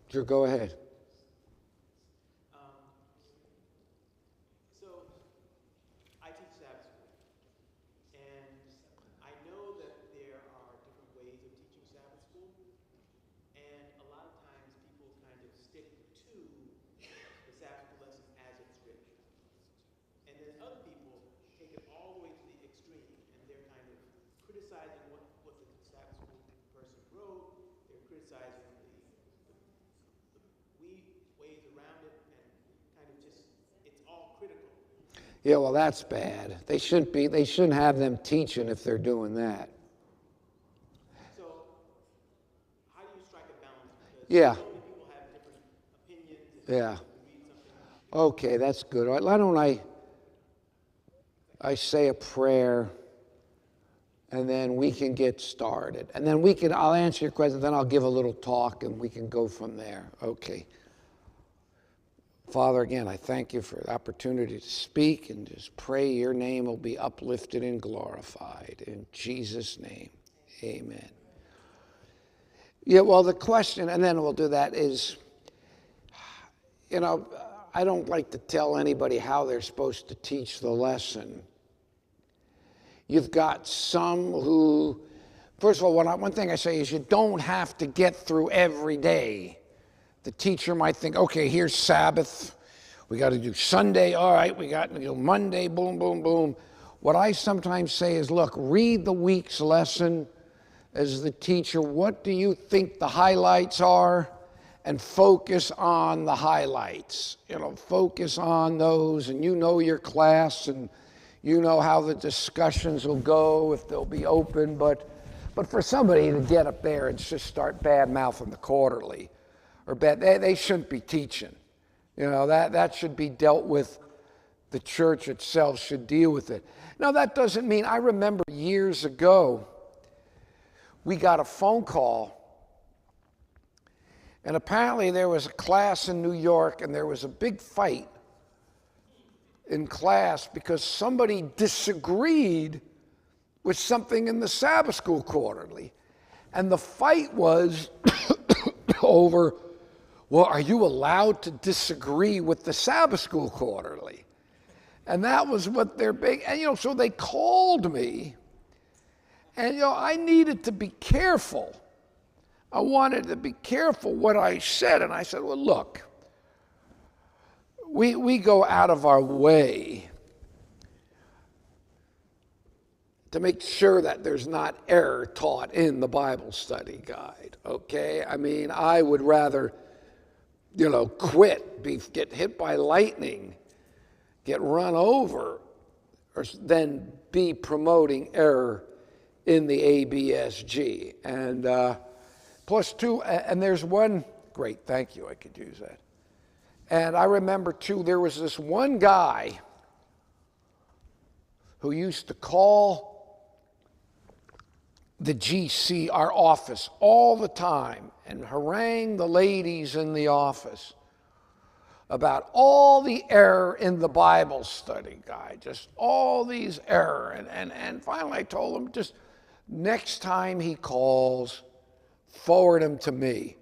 Sure, go ahead. So I teach Sabbath school, and I know that there are different ways of teaching Sabbath school, and a lot of times people kind of stick to the Sabbath school lesson as it's written. And then other people take it all the way to the extreme, and they're kind of criticizing what the Sabbath school person wrote. They're criticizing the ways around it, and kind of just, it's all critical. Yeah, well, that's bad. They shouldn't have them teaching if they're doing that. So how do you strike a balance? Because Yeah. so many people have different opinions. And Yeah. read something. Okay, that's good. All right, why don't I say a prayer, and then we can get started. And then I'll answer your question, then I'll give a little talk, and we can go from there. Okay. Father, again, I thank you for the opportunity to speak and just pray your name will be uplifted and glorified. In Jesus' name, amen. Yeah, well, the question, and then we'll do that, is, I don't like to tell anybody how they're supposed to teach the lesson. You've got some who, first of all, one thing I say is you don't have to get through every day. The teacher might think, okay, here's Sabbath. We got to do Sunday. All right, we got to do Monday, boom, boom, boom. What I sometimes say is, look, read the week's lesson as the teacher. What do you think the highlights are? And focus on the highlights. Focus on those, and you know your class, and you know how the discussions will go, if they'll be open. But for somebody to get up there and just start bad-mouthing the quarterly, or they shouldn't be teaching. That should be dealt with. The church itself should deal with it. Now, that doesn't mean, I remember years ago, we got a phone call, and apparently there was a class in New York, and there was a big fight in class because somebody disagreed with something in the Sabbath School Quarterly. And the fight was over, well, are you allowed to disagree with the Sabbath School Quarterly? And that was what their big, and so they called me, and I needed to be careful. I wanted to be careful what I said, and I said, well, look, we go out of our way to make sure that there's not error taught in the Bible study guide, okay? I mean, I would rather, quit, get hit by lightning, get run over, than be promoting error in the ABSG. And plus two, and there's one, great, thank you, I could use that. And I remember too, there was this one guy who used to call the GC, our office, all the time and harangue the ladies in the office about all the error in the Bible study guide, just all these error. And finally I told him, just next time he calls, forward him to me.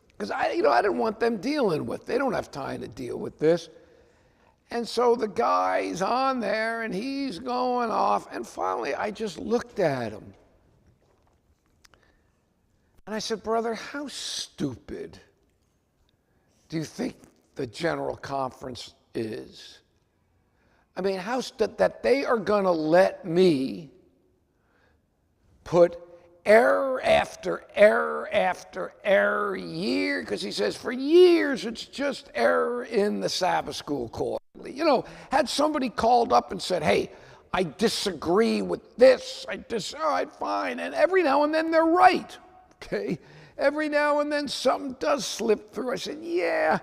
Because I didn't want them dealing with, they don't have time to deal with this. And so the guy's on there and he's going off, and finally I just looked at him. And I said, brother, how stupid do you think the General Conference is? I mean, that they are going to let me put error after error after error year, because he says for years it's just error in the Sabbath School Quarterly. Had somebody called up and said, hey, I disagree with this, all right, fine. And every now and then they're right, okay? Every now and then something does slip through. I said, yeah.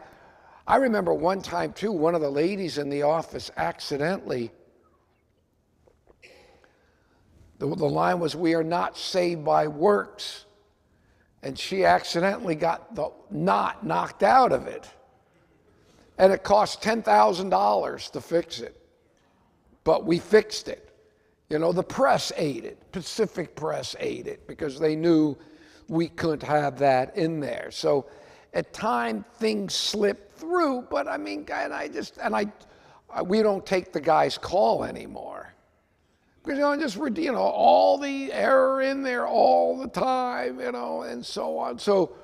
I remember one time too, one of the ladies in the office accidentally, the line was, we are not saved by works. And she accidentally got the knot knocked out of it. And it cost $10,000 to fix it. But we fixed it. The press ate it. Pacific Press ate it because they knew we couldn't have that in there. So at times things slip through, but I mean, we don't take the guy's call anymore. Because, all the error in there all the time, and so on. So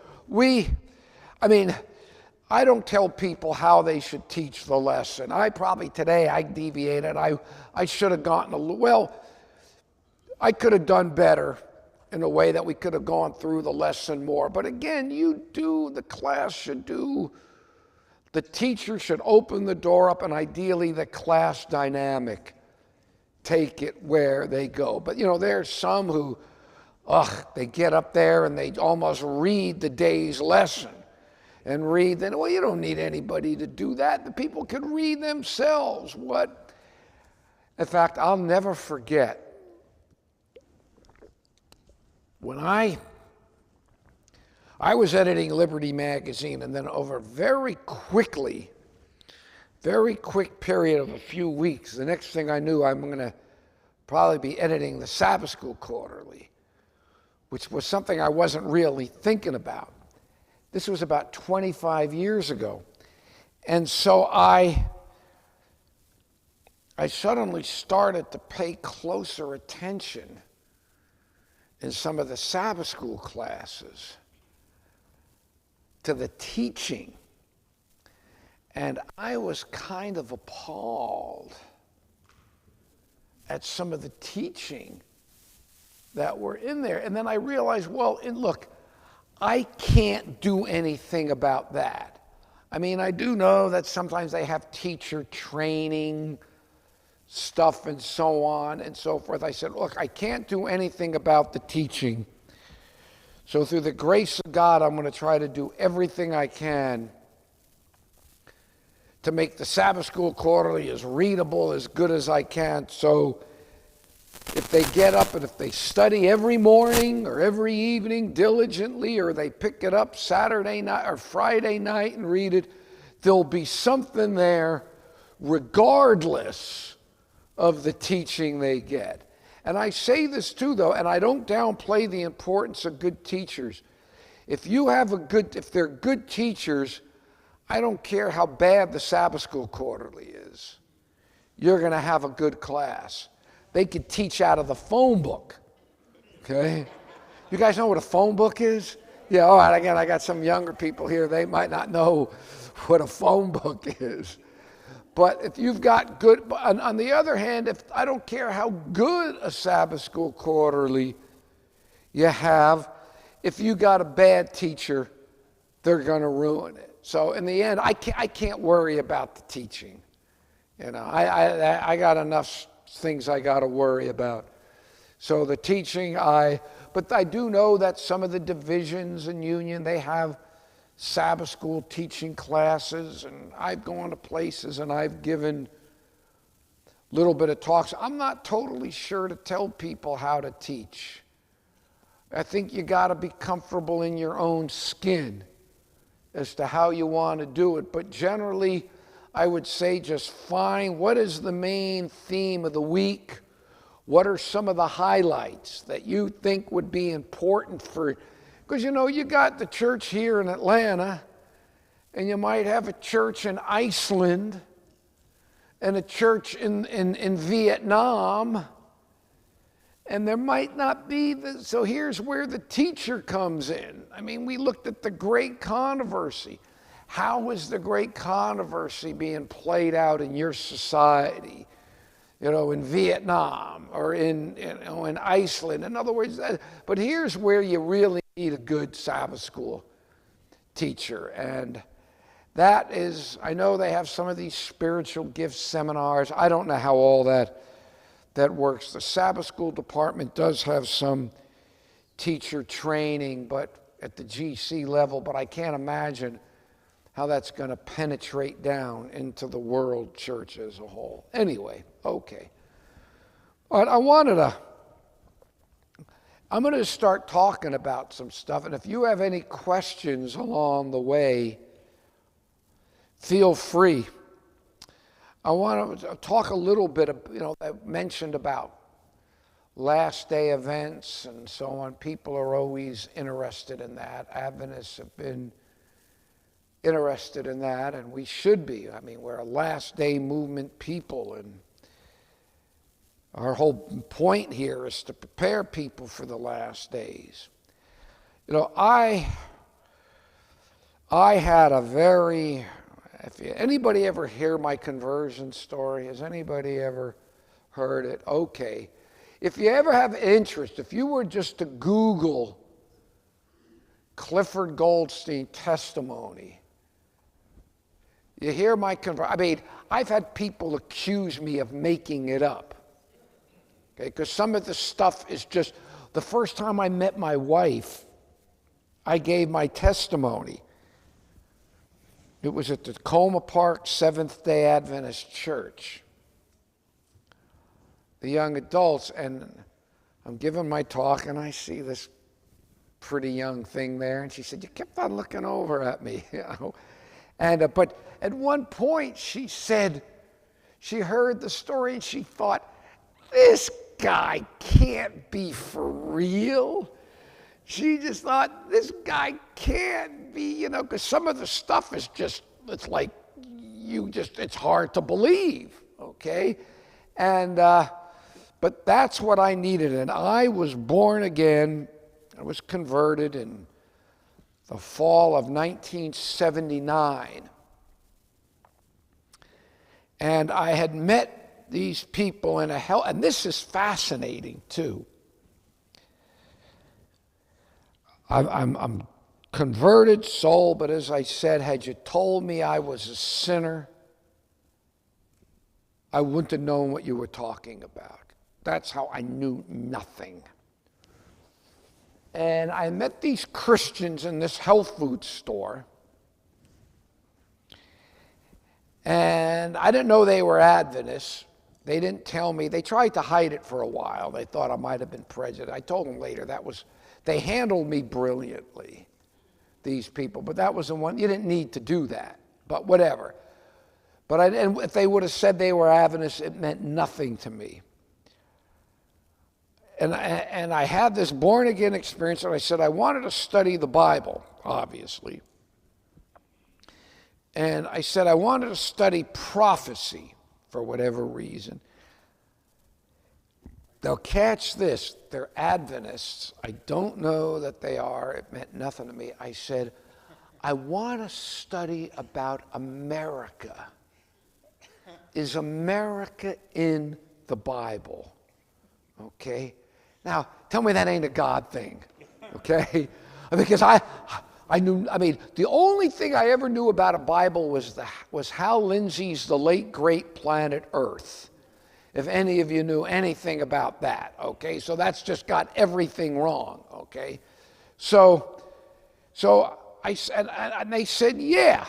I don't tell people how they should teach the lesson. I deviated. I should have I could have done better in a way that we could have gone through the lesson more. But again, the class should the teacher should open the door up, and ideally the class dynamic take it where they go. But there's some who, they get up there and they almost read the day's lesson. And read, then, you don't need anybody to do that. The people can read themselves. In fact, I'll never forget when I was editing Liberty Magazine, and then over very quick period of a few weeks, the next thing I knew, I'm going to probably be editing the Sabbath School Quarterly, which was something I wasn't really thinking about. This was about 25 years ago. And so I suddenly started to pay closer attention in some of the Sabbath school classes to the teaching. And I was kind of appalled at some of the teaching that were in there. And then I realized, look, I can't do anything about that. I mean, I do know that sometimes they have teacher training stuff and so on and so forth. I said, look, I can't do anything about the teaching. So through the grace of God, I'm going to try to do everything I can to make the Sabbath School Quarterly as readable, as good as I can. So if they get up and if they study every morning or every evening diligently, or they pick it up Saturday night or Friday night and read it, there'll be something there regardless of the teaching they get. And I say this too, though, and I don't downplay the importance of good teachers. If they're good teachers, I don't care how bad the Sabbath School Quarterly is. You're going to have a good class. They could teach out of the phone book, okay? You guys know what a phone book is? Yeah, all right, again, I got some younger people here. They might not know what a phone book is. But if you've got good, on the other hand, I don't care how good a Sabbath School Quarterly you have, if you got a bad teacher, they're going to ruin it. So in the end, I can't worry about the teaching. I got enough things I got to worry about. So the teaching, but I do know that some of the divisions in Union, they have Sabbath school teaching classes, and I've gone to places and I've given a little bit of talks. I'm not totally sure to tell people how to teach. I think you got to be comfortable in your own skin as to how you want to do it. But generally, I would say just find what is the main theme of the week. What are some of the highlights that you think would be important for, because you got the church here in Atlanta, and you might have a church in Iceland, and a church in Vietnam, and there might not be, so here's where the teacher comes in. I mean, we looked at the Great Controversy. How is the Great Controversy being played out in your society? In Vietnam or in Iceland. In other words, but here's where you really need a good Sabbath school teacher. And that is, I know they have some of these spiritual gifts seminars. I don't know how all that works. The Sabbath school department does have some teacher training, but at the GC level, but I can't imagine how that's going to penetrate down into the world church as a whole. Anyway, okay. All right, I'm going to start talking about some stuff, and if you have any questions along the way, feel free. I want to talk a little bit, I mentioned about last day events and so on. People are always interested in that. Adventists have been interested in that, and we should be. I mean, we're a last day movement people, and our whole point here is to prepare people for the last days. You know, I had a very, anybody ever hear my conversion story? Has anybody ever heard it? Okay. If you ever have interest, if you were just to Google Clifford Goldstein testimony, you hear my conversion. I mean, I've had people accuse me of making it up. Okay, because some of the stuff is just, the first time I met my wife, I gave my testimony. It was at the Tacoma Park Seventh-day Adventist Church. The young adults, and I'm giving my talk, and I see this pretty young thing there, and she said, "You kept on looking over at me," you know. And but at one point, she said, she heard the story, and she thought, "This guy can't be for real." She just thought, this guy can't be, you know, because some of the stuff is just, it's like, it's hard to believe, okay? And, but that's what I needed. And I was born again. I was converted in the fall of 1979. And I had met these people in a hell, and this is fascinating too. I'm converted soul, but as I said, had you told me I was a sinner, I wouldn't have known what you were talking about. That's how I knew nothing. And I met these Christians in this health food store. And I didn't know they were Adventists. They didn't tell me. They tried to hide it for a while. They thought I might have been prejudiced. I told them later they handled me brilliantly, these people. But that was the one, you didn't need to do that. But whatever. And if they would have said they were Adventists, it meant nothing to me. And I had this born-again experience, and I said I wanted to study the Bible, obviously. And I said I wanted to study prophecy for whatever reason. Now catch this, they're Adventists. I don't know that they are. It meant nothing to me. I said, I want to study about America. Is America in the Bible? Okay? Now, tell me that ain't a God thing, okay? Because I knew, I mean, the only thing I ever knew about a Bible was Hal Lindsey's The Late Great Planet Earth, if any of you knew anything about that, okay? So that's just got everything wrong, okay? So I said, and they said, yeah,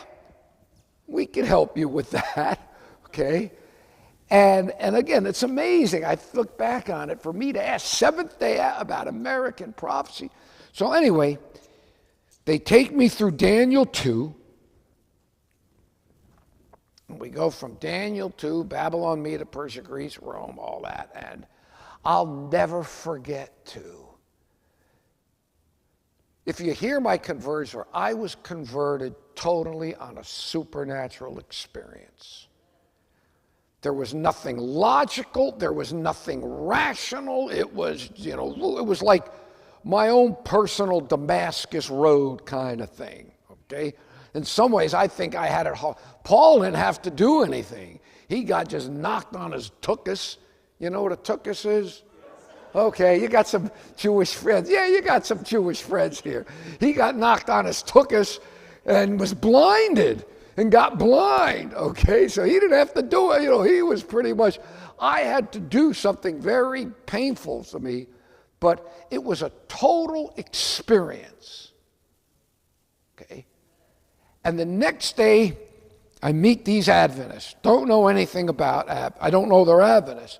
we can help you with that, okay? And again, it's amazing. I look back on it, for me to ask Seventh Day about American prophecy. So anyway, they take me through Daniel 2. And we go from Daniel 2, Babylon, Media, Persia, Greece, Rome, all that. And I'll never forget 2. If you hear my conversion, I was converted totally on a supernatural experience. There was nothing logical. There was nothing rational. It was, you know, it was like my own personal Damascus Road kind of thing, okay? In some ways, I think I had it hard. Paul didn't have to do anything. He got just knocked on his tuchus. You know what a tuchus is? Okay, you got some Jewish friends. Yeah, you got some Jewish friends here. He got knocked on his tuchus and was blinded. And got blind, okay? So he didn't have to do it. You know, he was pretty much, I had to do something very painful to me, but it was a total experience, okay? And the next day, I meet these Adventists. Don't know anything about, I don't know they're Adventists.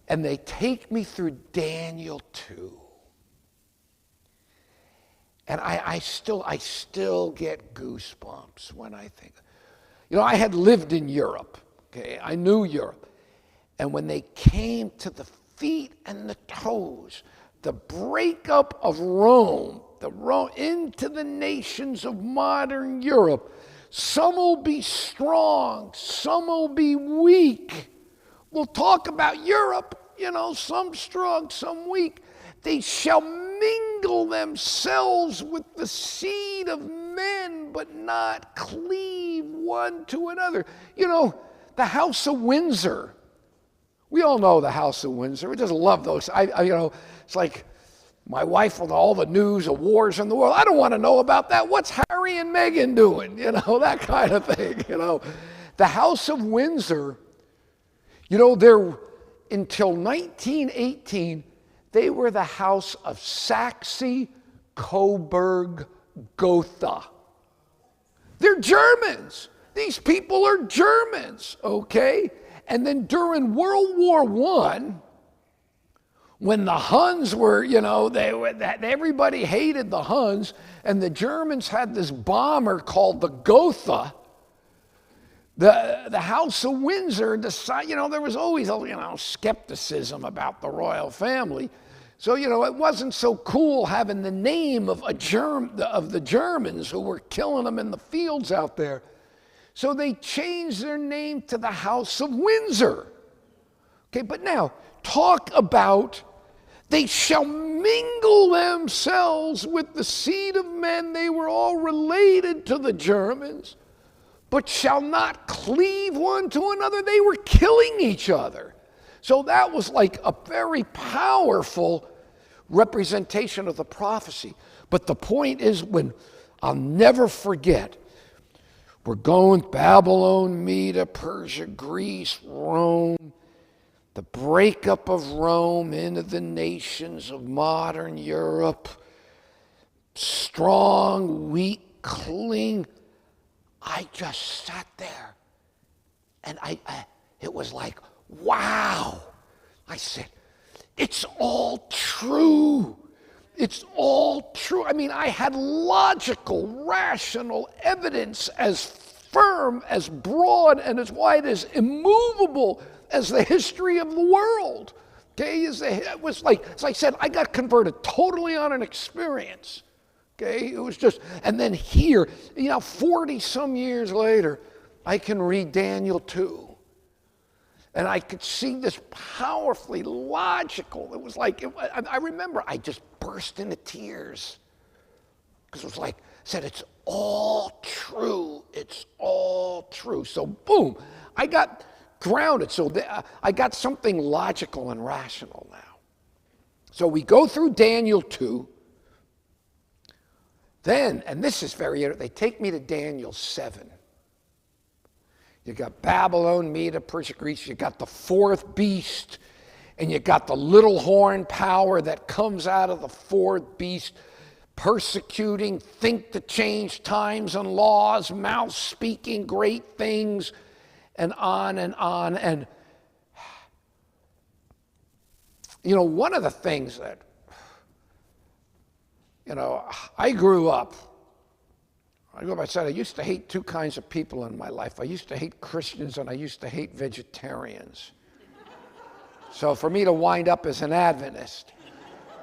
And they take me through Daniel 2. And I still get goosebumps when I think. You know, I had lived in Europe, okay? I knew Europe. And when they came to the feet and the toes. The breakup of Rome, into the nations of modern Europe. Some will be strong, some will be weak. We'll talk about Europe, some strong, some weak. They shall mingle themselves with the seed of men, but not cleave one to another. The House of Windsor. We all know the House of Windsor. We just love those. It's like my wife with all the news of wars in the world. I don't want to know about that. What's Harry and Meghan doing? That kind of thing. The House of Windsor, they're until 1918, they were the House of Saxe, Coburg, Gotha. They're Germans. These people are Germans, okay? And then during World War I, when the Huns were, everybody hated the Huns, and the Germans had this bomber called the Gotha, the House of Windsor decided, there was always, skepticism about the royal family. So, it wasn't so cool having the name of the Germans who were killing them in the fields out there. So they changed their name to the House of Windsor. Okay, but now, talk about they shall mingle themselves with the seed of men. They were all related to the Germans, but shall not cleave one to another. They were killing each other. So that was like a very powerful representation of the prophecy. But the point is, I'll never forget, we're going Babylon, Media, Persia, Greece, Rome, the breakup of Rome into the nations of modern Europe, strong, weak, cling. I just sat there and it was like, wow. I said, it's all true. It's all true. I had logical, rational evidence as firm, as broad, and as wide, as immovable as the history of the world. Okay, it was like, as I said, I got converted totally on an experience. Okay, it was just, and then here, 40 some years later, I can read Daniel 2. And I could see this powerfully logical. It was like, I remember I just burst into tears. Because it was like, I said, it's all true. It's all true. So boom, I got grounded. So I got something logical and rational now. So we go through Daniel 2. Then, and this is they take me to Daniel 7. You got Babylon, Media, Persia, Greece. You got the fourth beast, and you got the little horn power that comes out of the fourth beast, persecuting, think to change times and laws, mouth speaking great things, and on and on. And, one of the things that, I grew up, I said, I used to hate two kinds of people in my life. I used to hate Christians and I used to hate vegetarians. So for me to wind up as an Adventist,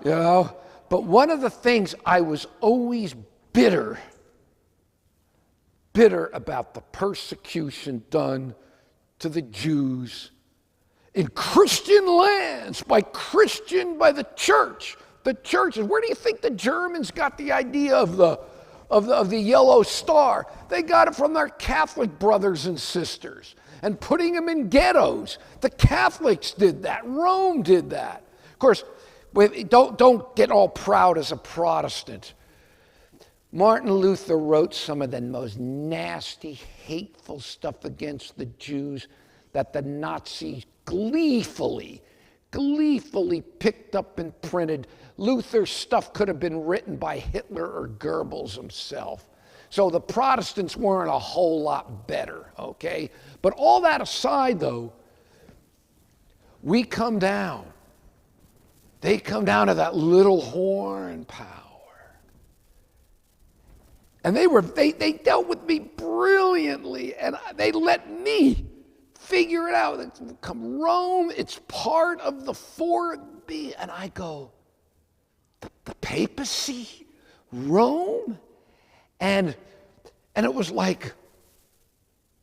But one of the things I was always bitter about the persecution done to the Jews in Christian lands by the church. The churches. Where do you think the Germans got the idea of the yellow star? They got it from their Catholic brothers and sisters and putting them in ghettos. The Catholics did that. Rome did that. Of course, don't get all proud as a Protestant. Martin Luther wrote some of the most nasty, hateful stuff against the Jews that the Nazis gleefully picked up and printed. Luther's stuff could have been written by Hitler or Goebbels himself. So the Protestants weren't a whole lot better, okay? But all that aside, though, we come down. They come down to that little horn power. And they dealt with me brilliantly, and they let me figure it out. Come Rome, it's part of the 4B. And I go, the papacy? Rome? And it was like,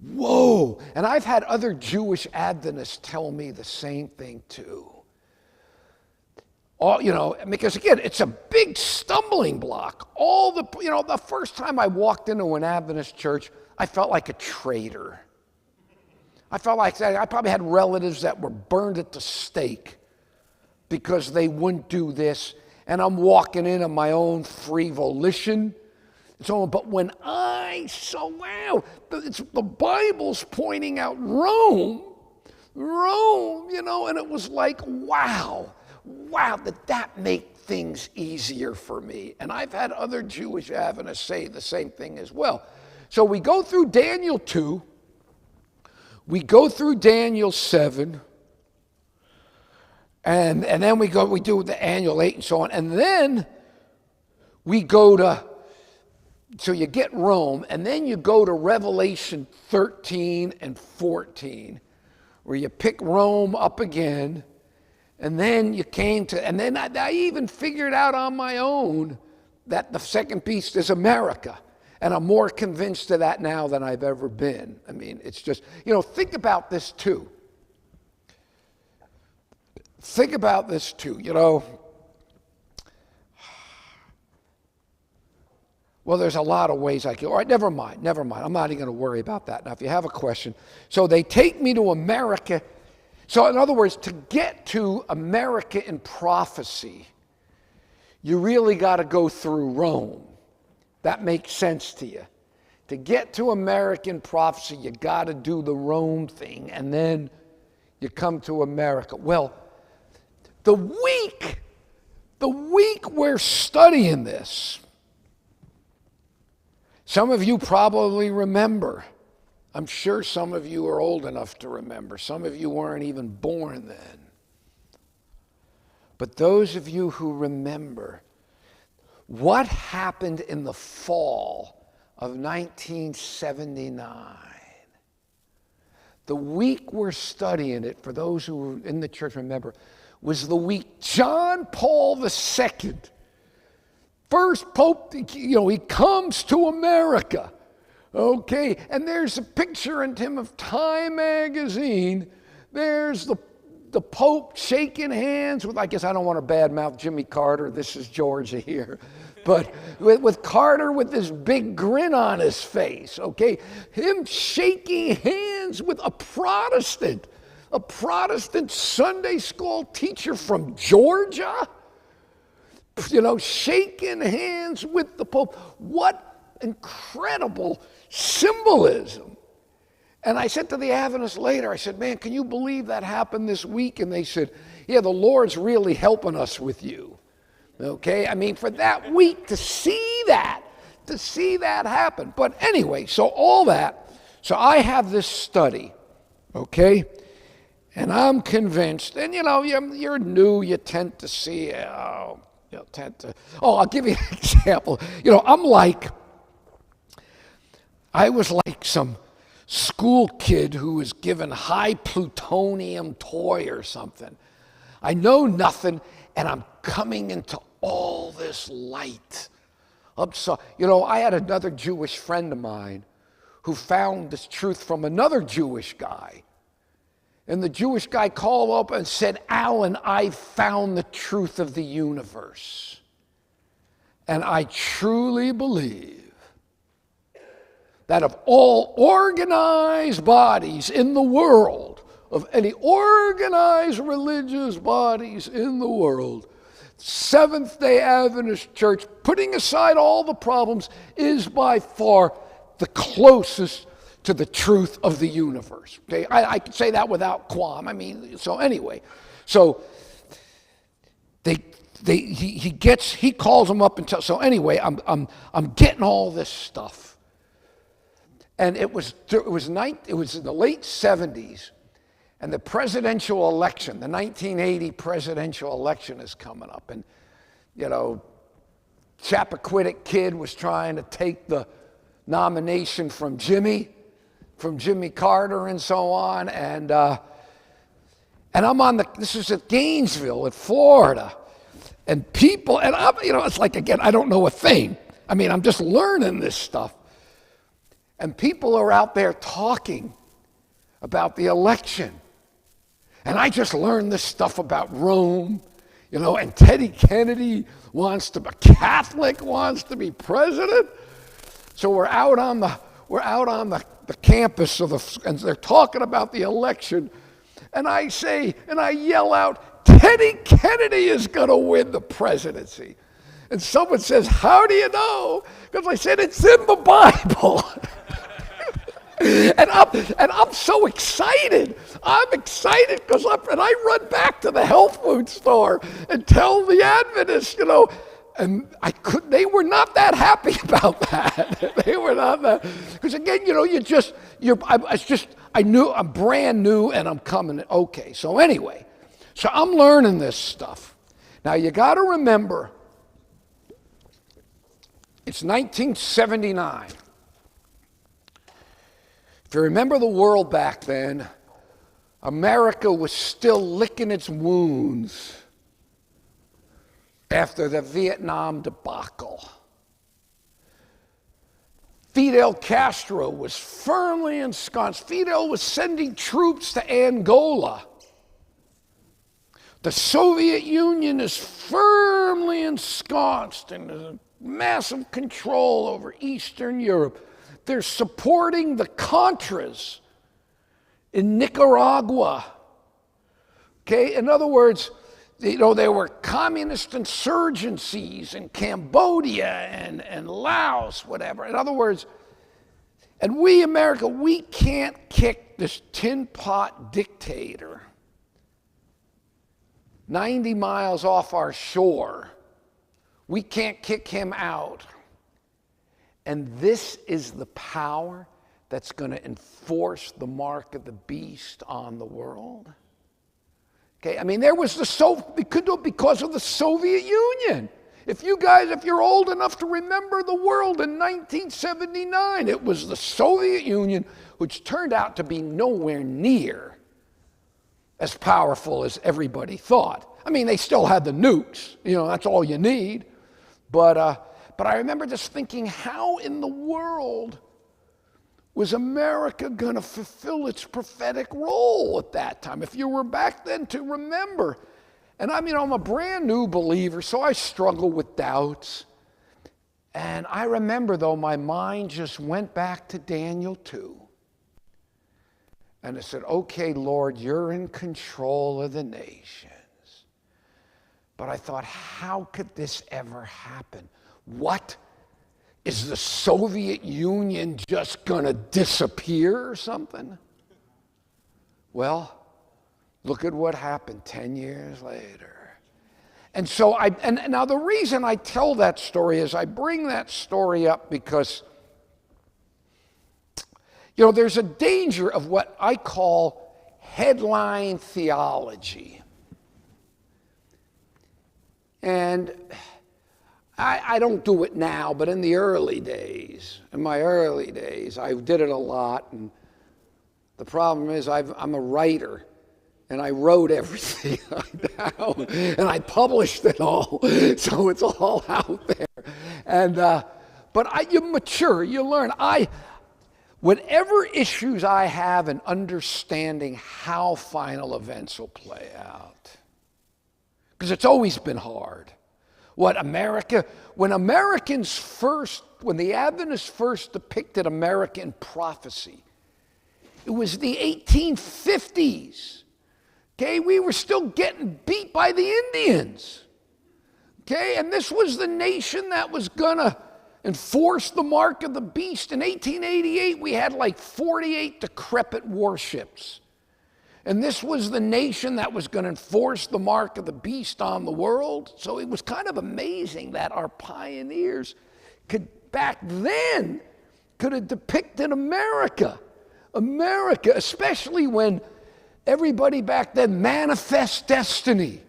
whoa. And I've had other Jewish Adventists tell me the same thing too. Because again, it's a big stumbling block. The first time I walked into an Adventist church, I felt like a traitor. I felt like I probably had relatives that were burned at the stake because they wouldn't do this. And I'm walking in on my own free volition. But when I saw, wow, the Bible's pointing out Rome, and it was like, wow, did that make things easier for me? And I've had other Jewish Adventists say the same thing as well. So we go through Daniel 2, we go through Daniel 7, and then we do the annual 8 and so on, and then we go to, so you get Rome, and then you go to Revelation 13 and 14, where you pick Rome up again, and then you came to, and then I even figured out on my own that the second beast is America. And I'm more convinced of that now than I've ever been. I mean, it's just, think about this too. Think about this too, Well, there's a lot of ways I can. All right, never mind. I'm not even going to worry about that. Now, if you have a question. So they take me to America. So in other words, to get to America in prophecy, you really got to go through Rome. That makes sense to you. To get to American prophecy, you got to do the Rome thing, and then you come to America. Well, the week we're studying this, some of you probably remember. I'm sure some of you are old enough to remember. Some of you weren't even born then. But those of you who remember, what happened in the fall of 1979? The week we're studying it, for those who were in the church remember, was the week John Paul II, first Pope, he comes to America. Okay, and there's a picture in Tim of Time magazine. There's the Pope shaking hands with, I guess I don't want to badmouth Jimmy Carter. This is Georgia here. But with Carter with this big grin on his face, okay? Him shaking hands with a Protestant Sunday school teacher from Georgia, shaking hands with the Pope. What incredible symbolism. And I said to the Adventists later, I said, man, can you believe that happened this week? And they said, yeah, the Lord's really helping us with you. Okay, I mean, for that week to see that happen. But anyway, so I have this study, okay? And I'm convinced, and you're new, you tend to see, I'll give you an example. I was like some school kid who was given high plutonium toy or something. I know nothing, and I'm coming into all this light. I had another Jewish friend of mine who found this truth from another Jewish guy. And the Jewish guy called up and said, Alan, I found the truth of the universe. And I truly believe that of all organized bodies in the world, of any organized religious bodies in the world, Seventh-day Adventist Church, putting aside all the problems, is by far the closest to the truth of the universe. Okay, I can say that without qualm. I mean, so anyway, he calls them up and tells. So anyway, I'm getting all this stuff, and it was in the late 70s. And the presidential election, the 1980 presidential election is coming up. And, Chappaquiddick Kid was trying to take the nomination from Jimmy. from Jimmy Carter and so on. And I'm this is at Gainesville, in Florida. And people, and I'm, it's like, again, I don't know a thing. I mean, I'm just learning this stuff. And people are out there talking about the election. And I just learned this stuff about Rome, and Teddy Kennedy a Catholic wants to be president. So we're out on the campus and they're talking about the election. And I yell out, Teddy Kennedy is going to win the presidency. And someone says, how do you know? Because I said, it's in the Bible. And I'm so excited. I'm excited because I run back to the health food store and tell the Adventists, and they were not that happy about that. They were not that, because again, I knew I'm brand new and I'm coming. Okay, so anyway, so I'm learning this stuff. Now you got to remember, it's 1979. If you remember the world back then, America was still licking its wounds after the Vietnam debacle. Fidel Castro was firmly ensconced. Fidel was sending troops to Angola. The Soviet Union is firmly ensconced in massive control over Eastern Europe. They're supporting the Contras in Nicaragua. Okay, in other words, there were communist insurgencies in Cambodia and Laos, whatever. In other words, and we, America, we can't kick this tin pot dictator 90 miles off our shore. We can't kick him out. And this is the power that's going to enforce the mark of the beast on the world. Okay, I mean, it could do it because of the Soviet Union. If you're old enough to remember the world in 1979, it was the Soviet Union, which turned out to be nowhere near as powerful as everybody thought. I mean, they still had the nukes, that's all you need. But I remember just thinking, how in the world was America going to fulfill its prophetic role at that time? If you were back then to remember. And I'm a brand new believer, so I struggle with doubts. And I remember, though, my mind just went back to Daniel 2. And I said, okay, Lord, you're in control of the nations. But I thought, how could this ever happen? What? Is the Soviet Union just going to disappear or something? Well, look at what happened 10 years later. And so and now the reason I tell that story is I bring that story up because, there's a danger of what I call headline theology. And I don't do it now, but in my early days, I did it a lot. And the problem is I'm a writer, and I wrote everything down, and I published it all, so it's all out there. And but you mature, you learn. Whatever issues I have in understanding how final events will play out, because it's always been hard. When the Adventists first depicted American prophecy, it was the 1850s. Okay, we were still getting beat by the Indians. Okay, and this was the nation that was gonna enforce the mark of the beast. In 1888, we had like 48 decrepit warships. And this was the nation that was going to enforce the mark of the beast on the world. So it was kind of amazing that our pioneers back then could have depicted America, especially when everybody back then manifest destiny.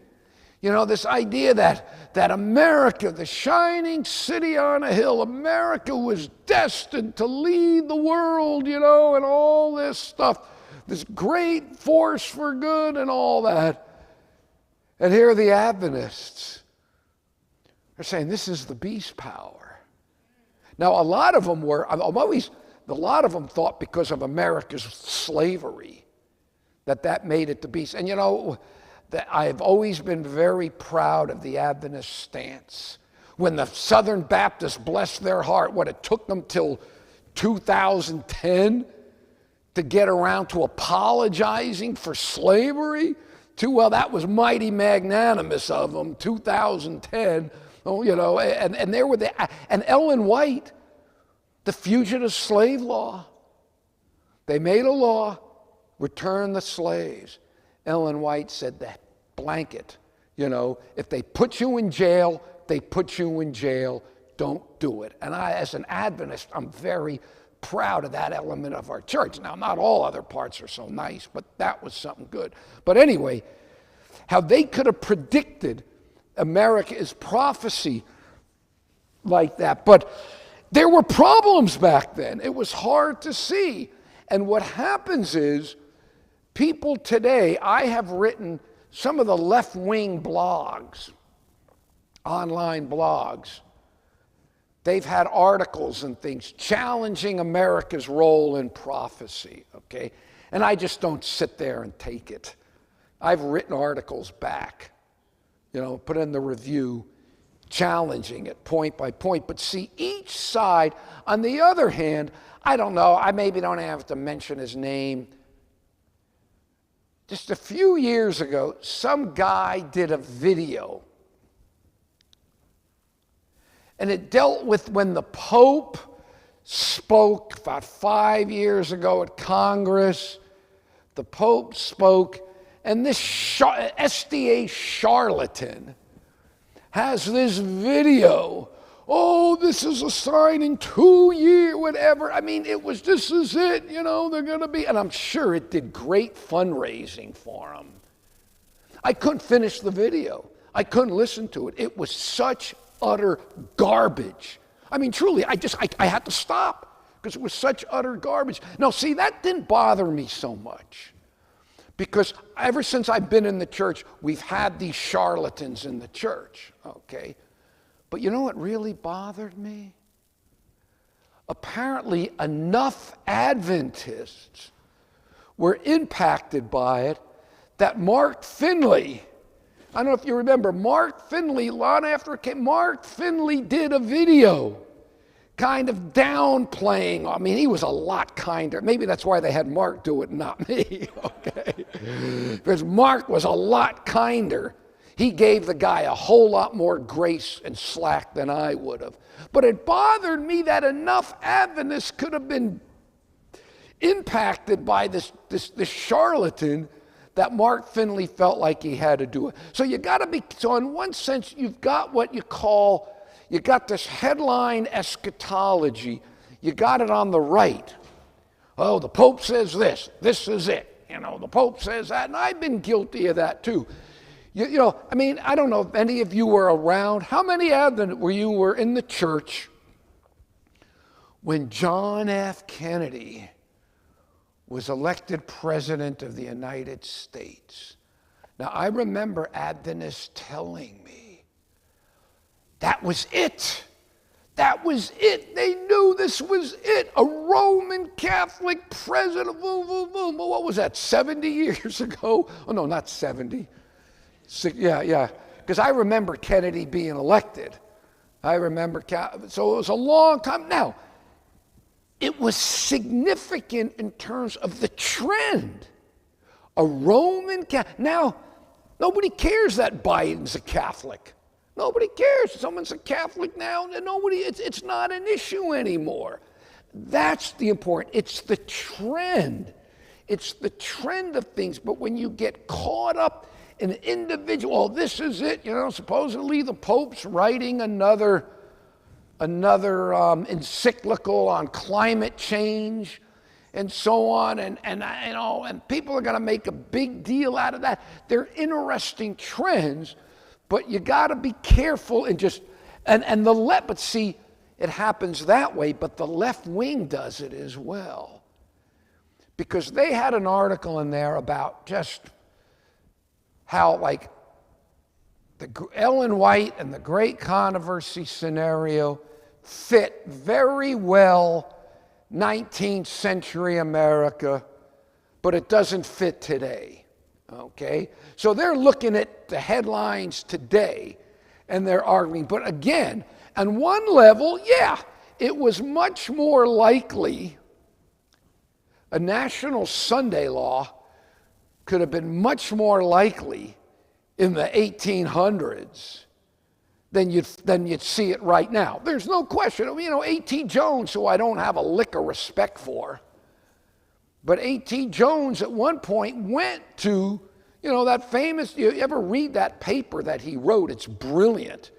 You know, this idea that America, the shining city on a hill, America was destined to lead the world, you know, and all this stuff, this great force for good and all that. And here are the Adventists. They're saying this is the beast power. Now, a lot of them thought because of America's slavery that made it the beast. And you know, that I've always been very proud of the Adventist stance. When the Southern Baptists, bless their heart, it took them till 2010 to get around to apologizing for slavery. Well, that was mighty magnanimous of them, 2010. Oh, you know, and there were and Ellen White, the fugitive slave law. They made a law, return the slaves. Ellen White said that blanket, you know, if they put you in jail, they put you in jail. Don't do it. And I, as an Adventist, I'm very proud of that element of our church. Now, not all other parts are so nice, but that was something good. But anyway, how they could have predicted America's prophecy like that. But there were problems back then. It was hard to see. And what happens is, people today, I have written some of the left-wing blogs, online blogs. They've had articles and things challenging America's role in prophecy, okay? And I just don't sit there and take it. I've written articles back, you know, put in the review, challenging it point by point. But see, each side, on the other hand, I don't know, I maybe don't have to mention his name. Just a few years ago, some guy did a video. And it dealt with when the Pope spoke about 5 years ago at Congress. The Pope spoke, and this SDA charlatan has this video. Oh, this is a sign in 2 years, whatever. I mean, this is it, you know, they're going to be. And I'm sure it did great fundraising for them. I couldn't finish the video. I couldn't listen to it. It was such utter garbage. I mean, truly, I had to stop because it was such utter garbage. Now, see, that didn't bother me so much because ever since I've been in the church, we've had these charlatans in the church, okay? But you know what really bothered me? Apparently, enough Adventists were impacted by it that Mark Finley, I don't know if you remember, Mark Finley, long after it came, Mark Finley did a video kind of downplaying. I mean, he was a lot kinder. Maybe that's why they had Mark do it, not me, okay? Because Mark was a lot kinder. He gave the guy a whole lot more grace and slack than I would have. But it bothered me that enough Adventists could have been impacted by this charlatan that Mark Finley felt like he had to do it. So so in one sense, you've got what you got this headline eschatology. You got it on the right. Oh, the Pope says this is it. You know, the Pope says that, and I've been guilty of that too. You know, I mean, I don't know if any of you were around. How many Advent were in the church when John F. Kennedy was elected President of the United States? Now, I remember Adventists telling me that was it. That was it. They knew this was it. A Roman Catholic president. What was that, 70 years ago? Oh, no, not 70. Yeah. Because I remember Kennedy being elected. So it was a long time. Now, it was significant in terms of the trend. A Roman Catholic. Now, nobody cares that Biden's a Catholic. Nobody cares. Someone's a Catholic now, and it's not an issue anymore. That's the important. It's the trend. It's the trend of things. But when you get caught up in an individual, this is it, you know, supposedly the Pope's writing another encyclical on climate change and so on, and people are going to make a big deal out of that. They're interesting trends, But you got to be careful and just, and the left, but see, it happens that way, but the left wing does it as well. Because they had an article in there about just how, like, the Ellen White and the Great Controversy scenario fit very well 19th century America, but it doesn't fit today, okay? So they're looking at the headlines today, and they're arguing. But again, on one level, yeah, it was much more likely a national Sunday law could have been much more likely in the 1800s than you'd see it right now. There's no question. You know, A.T. Jones, who I don't have a lick of respect for, but A.T. Jones at one point went to, you know, that famous, you ever read that paper that he wrote? It's brilliant.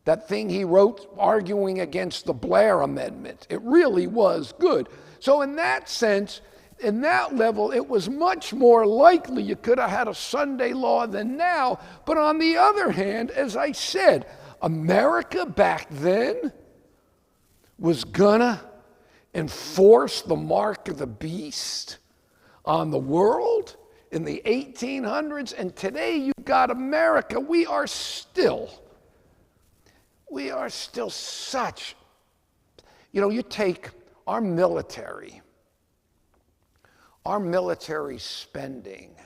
That thing he wrote arguing against the Blair Amendment. It really was good. So in that sense, in that level, it was much more likely you could have had a Sunday law than now. But on the other hand, as I said, America back then was gonna enforce the mark of the beast on the world in the 1800s. And today you've got America. We are still such, you know, you take our military spending.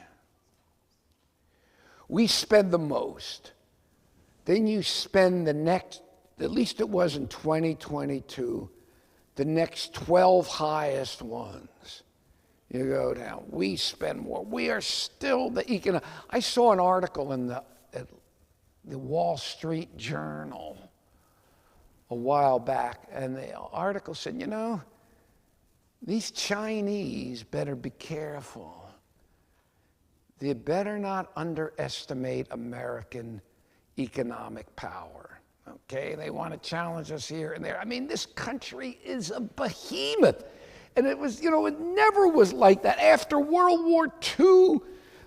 We spend the most. Then you spend the next, at least it was in 2022, the next 12 highest ones. You go down. We spend more. We are still the economic. I saw an article in the Wall Street Journal a while back, and the article said, you know, these Chinese better be careful. They better not underestimate American economic power, okay? They want to challenge us here and there. I mean, this country is a behemoth. And it was, you know, it never was like that. After World War II,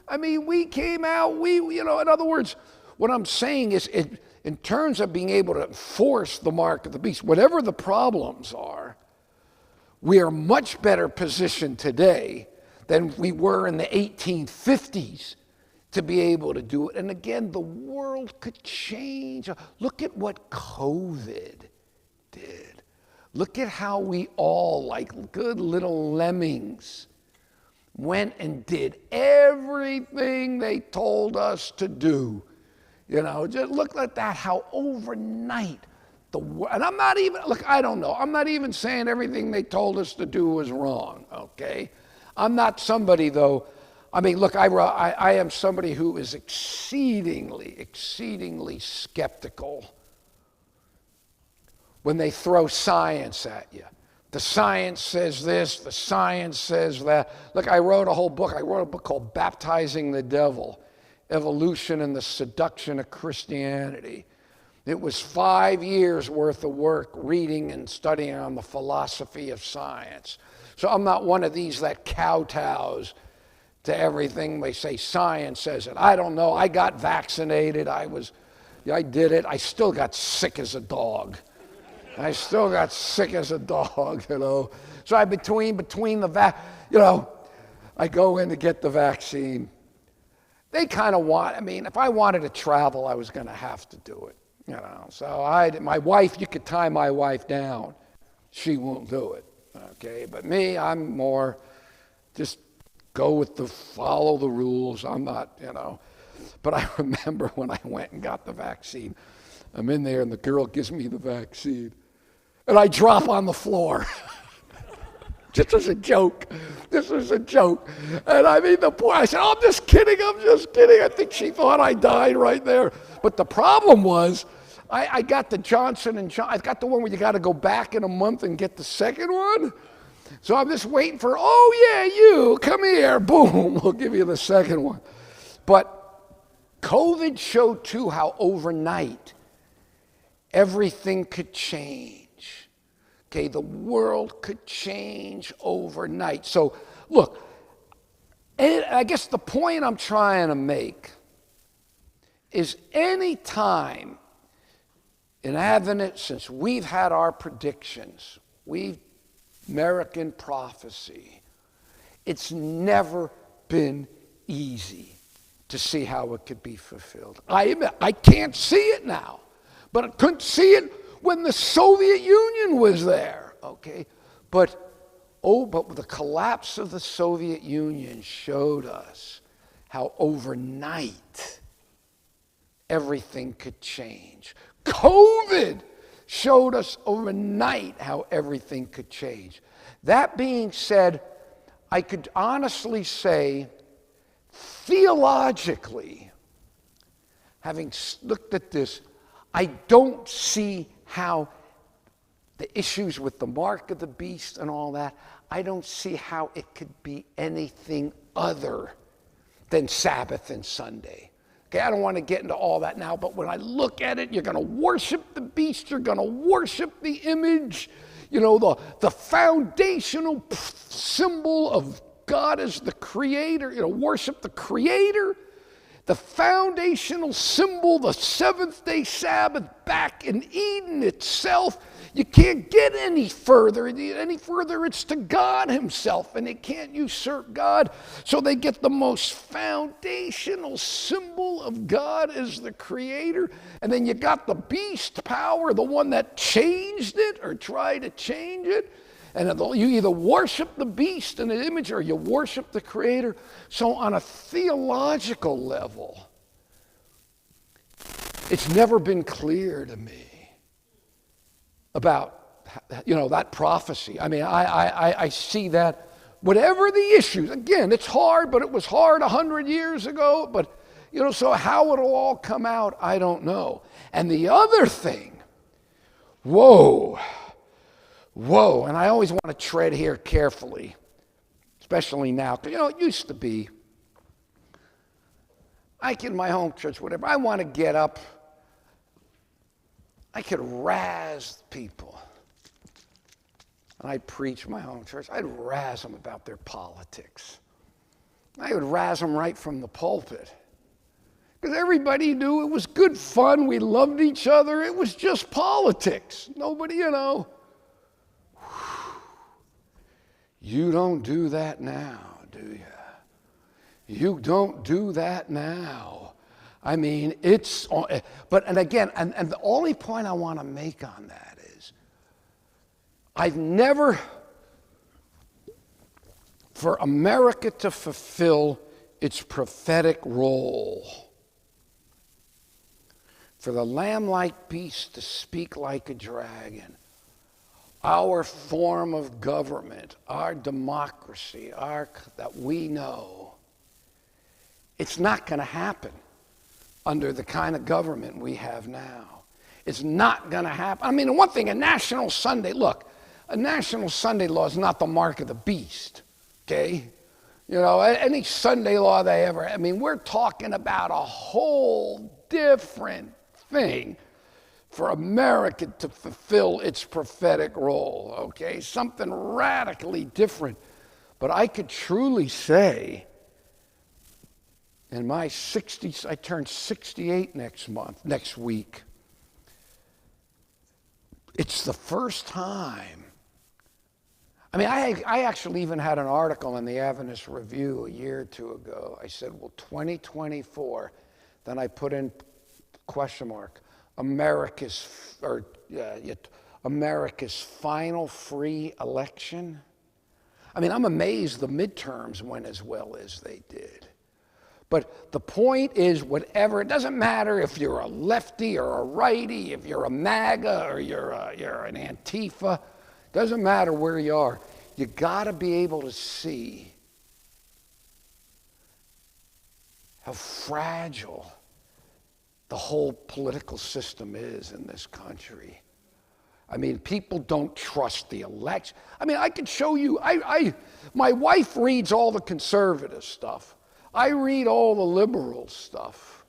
I mean, we came out, you know, in other words, what I'm saying is, in terms of being able to enforce the mark of the beast, whatever the problems are, we are much better positioned today than we were in the 1850s to be able to do it. And again, the world could change. Look at what COVID did. Look at how we all, like good little lemmings, went and did everything they told us to do. You know, just look at that, how overnight and I'm not even, look, I don't know. I'm not even saying everything they told us to do was wrong, okay? I'm not somebody, though, I mean, look, I am somebody who is exceedingly skeptical when they throw science at you. The science says this, the science says that. Look, I wrote a whole book. I wrote a book called Baptizing the Devil, Evolution and the Seduction of Christianity. It was 5 years worth of work reading and studying on the philosophy of science. So I'm not one of these that kowtows to everything they say science says it. I don't know. I got vaccinated. I did it. I still got sick as a dog. I still got sick as a dog, you know. So I between the you know, I go in to get the vaccine. They kind of want, I mean, if I wanted to travel, I was going to have to do it. You know, so my wife, you could tie my wife down. She won't do it, okay? But me, I'm more just follow the rules. I'm not, you know. But I remember when I went and got the vaccine, I'm in there and the girl gives me the vaccine and I drop on the floor. Just as a joke. This was a joke. And I mean, I said, oh, I'm just kidding. I think she thought I died right there. But the problem was, I got the Johnson & Johnson. I got the one where you got to go back in a month and get the second one. So I'm just waiting for, oh yeah, you, come here. Boom, we'll give you the second one. But COVID showed too how overnight everything could change. Okay, the world could change overnight. So look, and I guess the point I'm trying to make is any time in Advent, since we've had our predictions, American prophecy, it's never been easy to see how it could be fulfilled. I admit, I can't see it now, but I couldn't see it when the Soviet Union was there, okay? But the collapse of the Soviet Union showed us how overnight everything could change. COVID showed us overnight how everything could change. That being said, I could honestly say, theologically, having looked at this, I don't see how the issues with the mark of the beast and all that, I don't see how it could be anything other than Sabbath and Sunday. Okay, I don't want to get into all that now, but when I look at it, you're going to worship the beast, you're going to worship the image, you know, the foundational symbol of God as the creator, you know, worship the creator, the foundational symbol, the seventh-day Sabbath back in Eden itself. You can't get any further. It's to God himself, and they can't usurp God. So they get the most foundational symbol of God as the creator, and then you got the beast power, the one that changed it or tried to change it. And you either worship the beast and the image or you worship the creator. So on a theological level, it's never been clear to me about, you know, that prophecy. I mean, I see that whatever the issues, again, it's hard, but it was hard 100 years ago. But, you know, so how it'll all come out, I don't know. And the other thing, whoa, and I always want to tread here carefully, especially now, because, you know, it used to be, like in my home church, whatever, I want to get up, I could razz people. And I'd preach my home church, I'd razz them about their politics. I would razz them right from the pulpit. Because everybody knew it was good fun, we loved each other, it was just politics. Nobody, you know. You don't do that now, do you? You don't do that now. I mean, it's, but, and again, and the only point I want to make on that is, I've never, for America to fulfill its prophetic role, for the lamb-like beast to speak like a dragon, our form of government, our democracy, that we know, it's not going to happen under the kind of government we have now. It's not going to happen. I mean, one thing, a national Sunday, look, a national Sunday law is not the mark of the beast, okay? You know, any Sunday law they ever, I mean, we're talking about a whole different thing for America to fulfill its prophetic role, okay? Something radically different. But I could truly say, in my 60s, I turned 68 next week. It's the first time. I mean, I actually even had an article in the Adventist Review a year or two ago. I said, well, 2024, then I put in question mark, America's final free election. I mean, I'm amazed the midterms went as well as they did. But the point is, whatever, it doesn't matter if you're a lefty or a righty, if you're a MAGA or you're an Antifa, doesn't matter where you are. You got to be able to see how fragile the whole political system is in this country. I mean, people don't trust the election. I mean, I could show you, my wife reads all the conservative stuff. I read all the liberal stuff.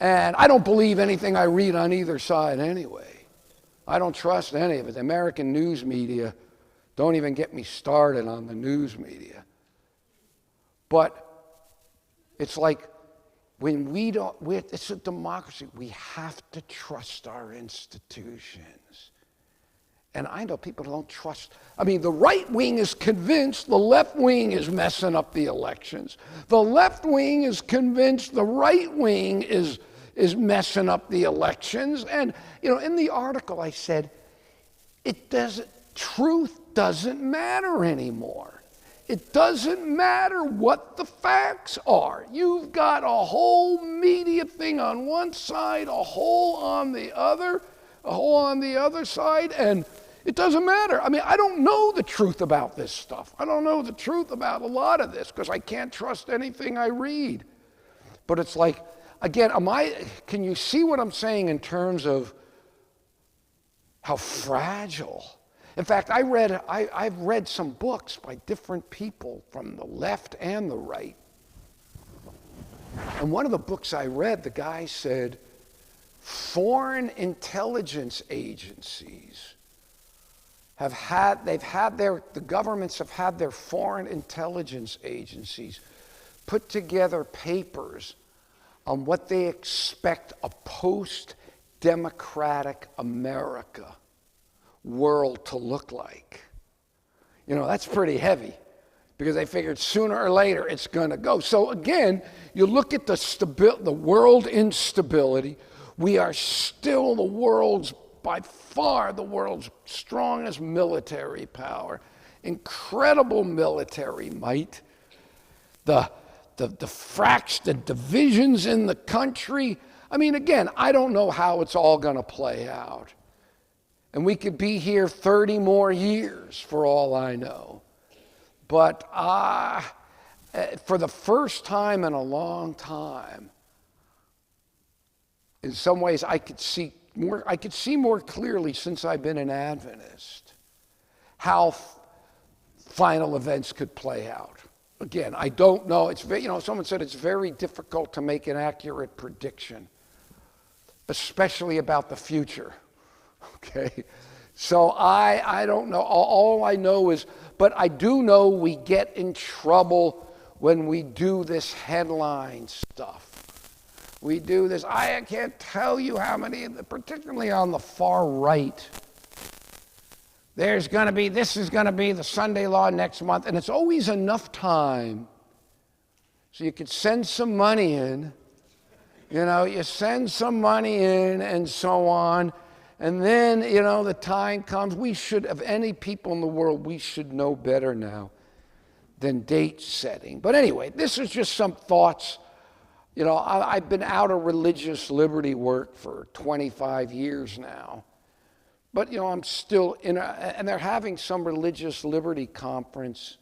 And I don't believe anything I read on either side anyway. I don't trust any of it. The American news media, don't even get me started on the news media. But it's like, when we don't, it's a democracy. We have to trust our institutions. And I know people don't trust. I mean, the right wing is convinced the left wing is messing up the elections. The left wing is convinced the right wing is messing up the elections. And, in the article I said, truth doesn't matter anymore. It doesn't matter what the facts are. You've got a whole media thing on one side, a whole on the other side, and it doesn't matter. I mean, I don't know the truth about this stuff. I don't know the truth about a lot of this because I can't trust anything I read. But it's like, again, can you see what I'm saying in terms of how fragile? In fact, I've read some books by different people from the left and the right. And one of the books I read, the guy said, foreign intelligence agencies the governments have had their foreign intelligence agencies put together papers on what they expect a post-democratic America world to look like. That's pretty heavy because they figured sooner or later it's going to go. So again, you look at the world instability. We are still by far the world's strongest military power, incredible military might. The divisions in the country. I mean, again, I don't know how it's all going to play out. And we could be here 30 more years for all I know. But for the first time in a long time, in some ways I could see more clearly since I've been an Adventist how final events could play out. Again, I don't know. Someone said it's very difficult to make an accurate prediction, especially about the future. Okay, so I don't know. All I know is, but I do know we get in trouble when we do this headline stuff. We do this. I can't tell you how many, particularly on the far right. This is going to be the Sunday law next month, and it's always enough time so you could send some money in. You send some money in and so on. And then, the time comes. We should, of any people in the world, we should know better now than date setting. But anyway, this is just some thoughts. I've been out of religious liberty work for 25 years now. But, I'm still and they're having some religious liberty conference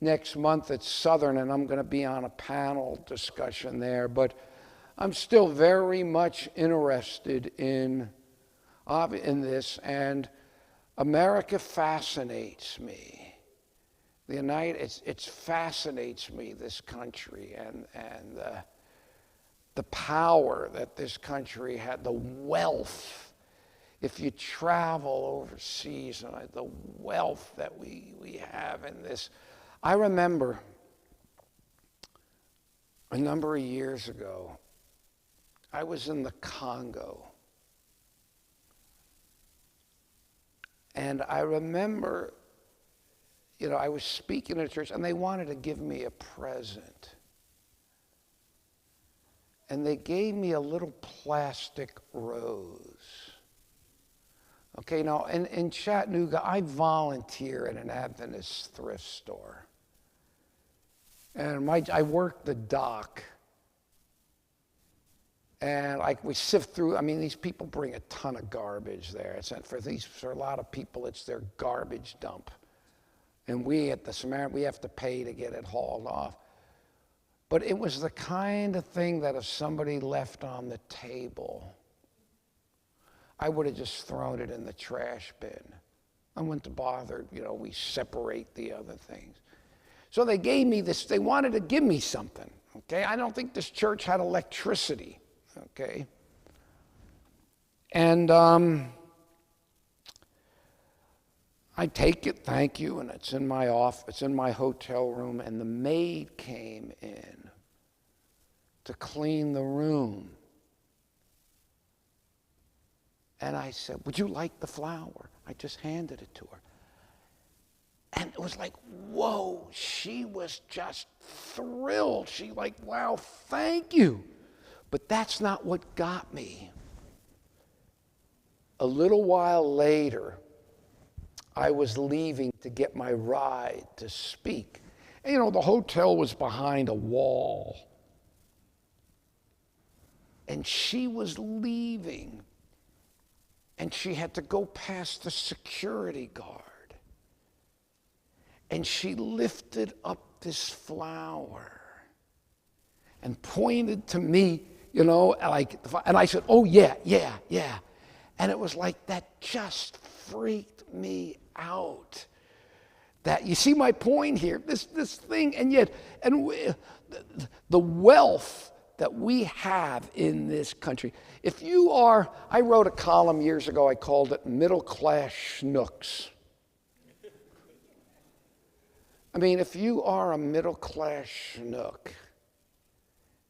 next month at Southern, and I'm going to be on a panel discussion there. But I'm still very much interested in this, and America fascinates me. It fascinates me, this country, and the power that this country had, the wealth. If you travel overseas, the wealth that we have in this. I remember a number of years ago, I was in the Congo. And I remember, I was speaking at a church, and they wanted to give me a present. And they gave me a little plastic rose. Okay, now in Chattanooga, I volunteer at an Adventist thrift store. And I work the dock. And we sift through, these people bring a ton of garbage there. For a lot of people, it's their garbage dump. And we at the Samaritan, we have to pay to get it hauled off. But it was the kind of thing that if somebody left on the table, I would have just thrown it in the trash bin. I wouldn't have bothered, we separate the other things. So they gave me this, they wanted to give me something, okay? I don't think this church had electricity, okay? And I take it, thank you, and it's in my hotel room, and the maid came in to clean the room. And I said, would you like the flour? I just handed it to her. And it was like, whoa, she was just thrilled. She like, wow, thank you. But that's not what got me. A little while later, I was leaving to get my ride to speak. And, you know, the hotel was behind a wall. And she was leaving. And she had to go past the security guard. And she lifted up this flower and pointed to me, you know, like, and I said, oh, yeah. And it was like, that just freaked me out. That, you see my point here, this thing, and yet, the wealth that we have in this country. If you are, I wrote a column years ago, I called it Middle Class Schnooks. I mean, if you are a middle class schnook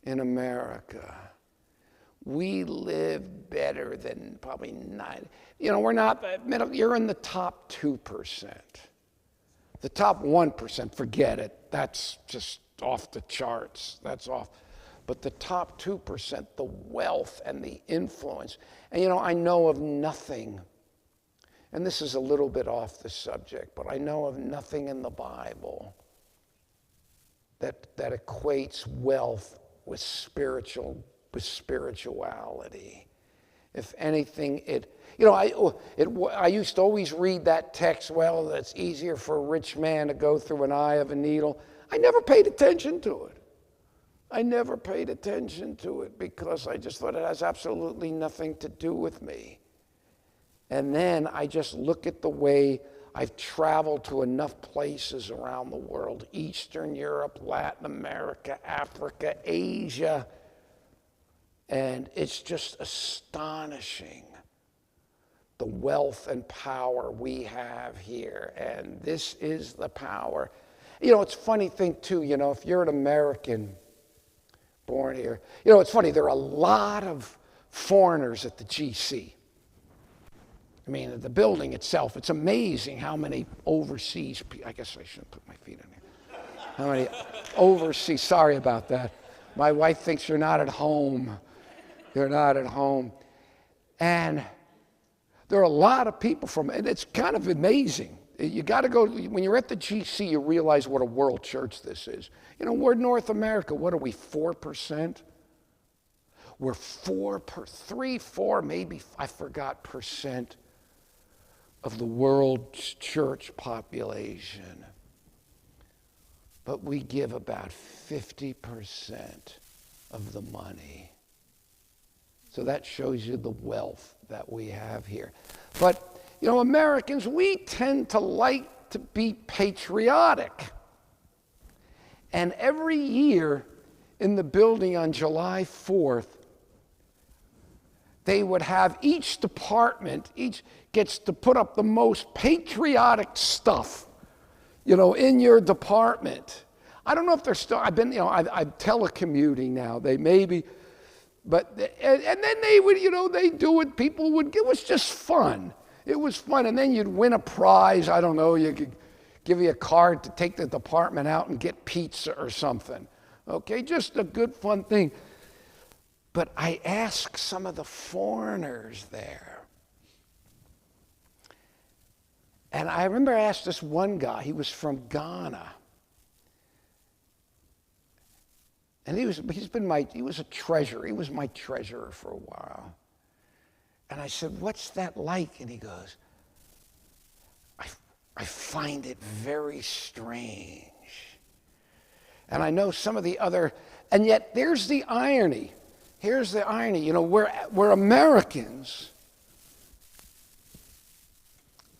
in America, we live better than probably 9. You know, we're not middle, you're in the top 2%. The top 1%, forget it. That's just off the charts. That's off. But the top 2%, the wealth and the influence. And you know, I know of nothing, and this is a little bit off the subject, but I know of nothing in the Bible that equates wealth with spirituality. If anything, I used to always read that text, well, it's easier for a rich man to go through an eye of a needle. I never paid attention to it. I never paid attention to it because I just thought it has absolutely nothing to do with me. And then I just look at the way I've traveled to enough places around the world, Eastern Europe, Latin America, Africa, Asia, and it's just astonishing the wealth and power we have here. And this is the power. You know, it's a funny thing too, you know, if you're an American born here, you know, it's funny, there are a lot of foreigners at the GC. I mean, the building itself, it's amazing how many overseas people, I guess I shouldn't put my feet in here. How many overseas, sorry about that. My wife thinks you're not at home. You're not at home. And there are a lot of people from, and it's kind of amazing. You got to go, when you're at the GC, you realize what a world church this is. You know, we're North America, what are we, 4%? We're 3, 4, maybe, I forgot, percent of the world's church population. But we give about 50% of the money. So that shows you the wealth that we have here. But, you know, Americans, we tend to like to be patriotic. And every year in the building on July 4th, they would have each department, each gets to put up the most patriotic stuff, you know, in your department. I don't know if they're still, I'm telecommuting now. They maybe, but, and then they would, you know, they do it, people would, it was just fun. It was fun, and then you'd win a prize. I don't know, you could give you a card to take the department out and get pizza or something. Okay, just a good fun thing. But I asked some of the foreigners there, and I remember I asked this one guy, he was from Ghana. And he was a treasurer. He was my treasurer for a while. And I said, what's that like? And he goes, I find it very strange. And I know some of the other, and yet there's the irony. Here's the irony. You know, we're Americans.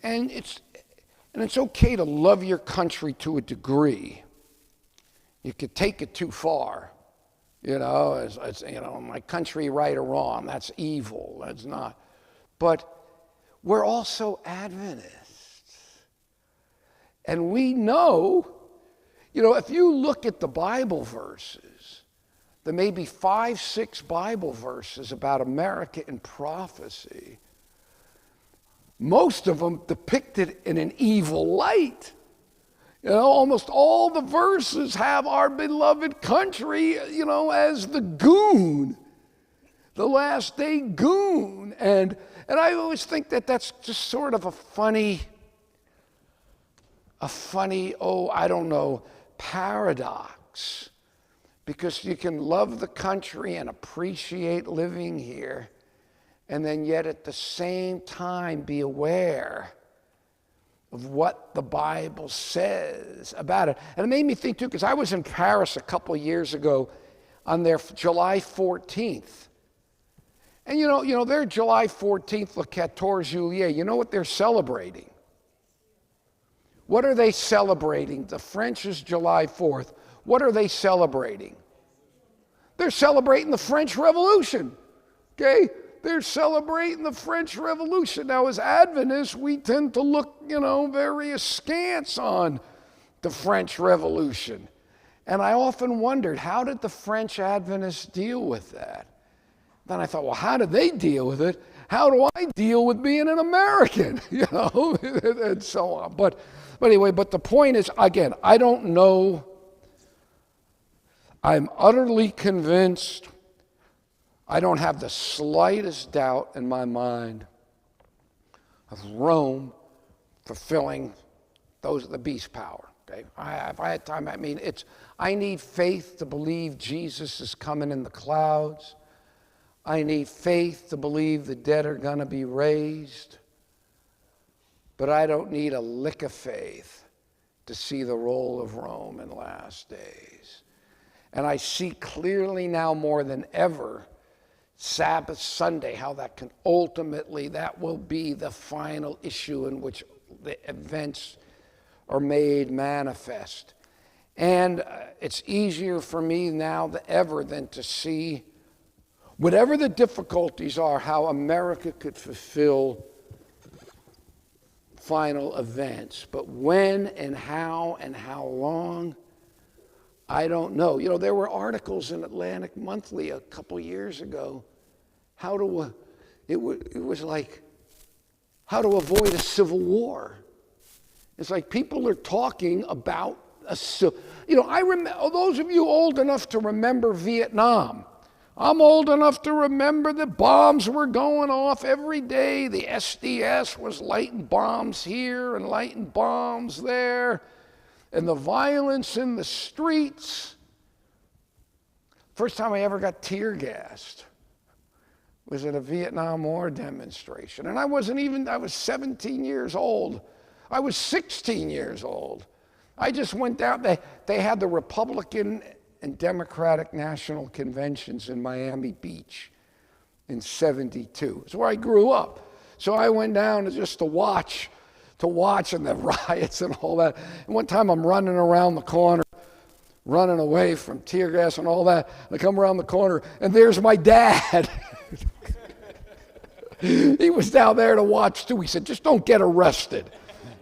And it's okay to love your country to a degree. You could take it too far. You know, it's you know, my country, right or wrong, that's evil. That's not. But we're also Adventists. And we know, you know, if you look at the Bible verses, there may be 5, 6 Bible verses about America in prophecy. Most of them depicted in an evil light. Almost all the verses have our beloved country, as the goon, the last day goon. And I always think that that's just sort of a funny, paradox. Because you can love the country and appreciate living here, and then yet at the same time be aware of what the Bible says about it. And it made me think too, because I was in Paris a couple of years ago on their July 14th. And their July 14th, Le 14 Juillet, you know what they're celebrating? What are they celebrating? The French is July 4th. What are they celebrating? They're celebrating the French Revolution, okay? They're celebrating the French Revolution. Now, as Adventists, we tend to look, very askance on the French Revolution. And I often wondered, how did the French Adventists deal with that? Then I thought, well, how did they deal with it? How do I deal with being an American? And so on. But anyway, the point is, again, I don't know. I'm utterly convinced, I don't have the slightest doubt in my mind of Rome fulfilling the beast power. Okay? If I had time, I need faith to believe Jesus is coming in the clouds. I need faith to believe the dead are going to be raised. But I don't need a lick of faith to see the roll of Rome in the last days. And I see clearly now more than ever, Sabbath Sunday, how that will be the final issue in which the events are made manifest. And it's easier for me now than ever than to see, whatever the difficulties are, how America could fulfill final events. But when and how long, I don't know. There were articles in Atlantic Monthly a couple years ago. It was like, how to avoid a civil war. It's like people are talking about I remember, those of you old enough to remember Vietnam. I'm old enough to remember that bombs were going off every day. The SDS was lighting bombs here and lighting bombs there. And the violence in the streets. First time I ever got tear gassed was at a Vietnam War demonstration. And I was 17 years old. I was 16 years old. I just went down, they had the Republican and Democratic National Conventions in Miami Beach in '72. It's where I grew up. So I went down just to watch and the riots and all that. And one time I'm running around the corner, running away from tear gas and all that. And I come around the corner, and there's my dad. He was down there to watch too. He said, just don't get arrested.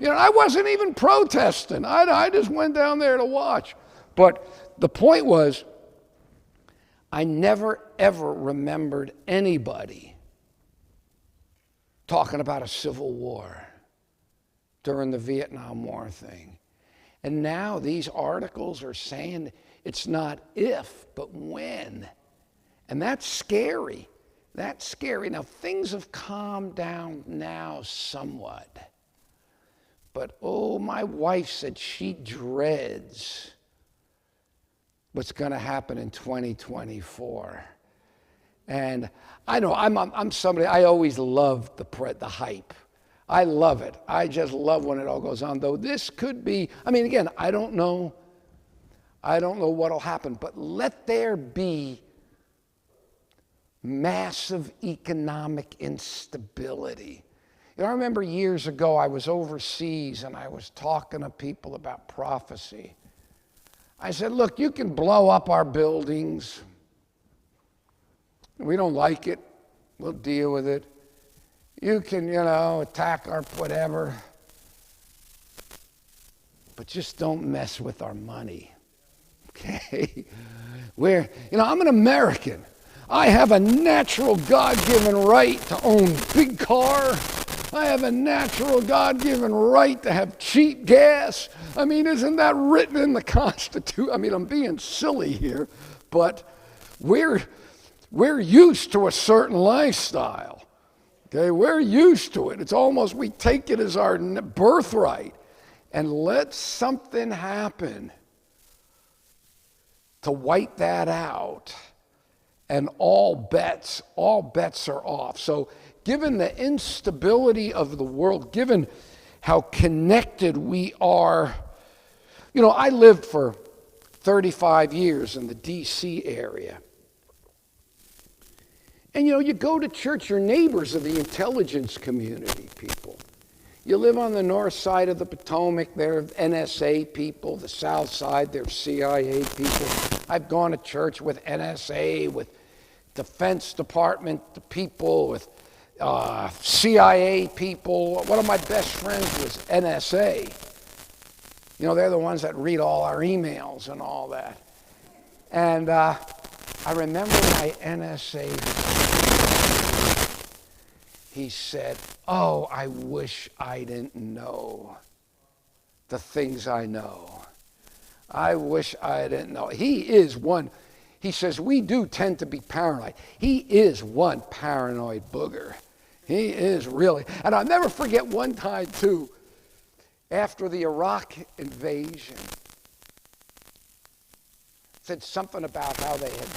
I wasn't even protesting. I just went down there to watch. But the point was, I never, ever remembered anybody talking about a civil war during the Vietnam War thing. And now these articles are saying it's not if, but when. And that's scary. That's scary. Now, things have calmed down now somewhat. But, my wife said she dreads what's going to happen in 2024. And I know I'm somebody, I always loved the hype. I love it. I just love when it all goes on. Though this could be, again, I don't know what'll happen, but let there be massive economic instability. I remember years ago I was overseas and I was talking to people about prophecy. I said, look, you can blow up our buildings. We don't like it. We'll deal with it. You can, attack our whatever. But just don't mess with our money. okay? Where, I'm an American. I have a natural God-given right to own big car. I have a natural God-given right to have cheap gas. I mean, isn't that written in the Constitution? I mean, I'm being silly here, but we're used to a certain lifestyle. Okay, we're used to it. It's almost, we take it as our birthright. And let something happen to wipe that out, and all bets are off. So given the instability of the world, given how connected we are, I lived for 35 years in the D.C. area. And you go to church, your neighbors are the intelligence community people. You live on the north side of the Potomac, they're NSA people. The south side, they're CIA people. I've gone to church with NSA, with Defense Department people, with CIA people. One of my best friends was NSA. They're the ones that read all our emails and all that. And I remember my NSA, he said, "Oh, I wish I didn't know the things I know. I wish I didn't know." He is one, he says, we do tend to be paranoid. He is one paranoid booger. He is really. And I'll never forget one time, too, after the Iraq invasion, said something about how they had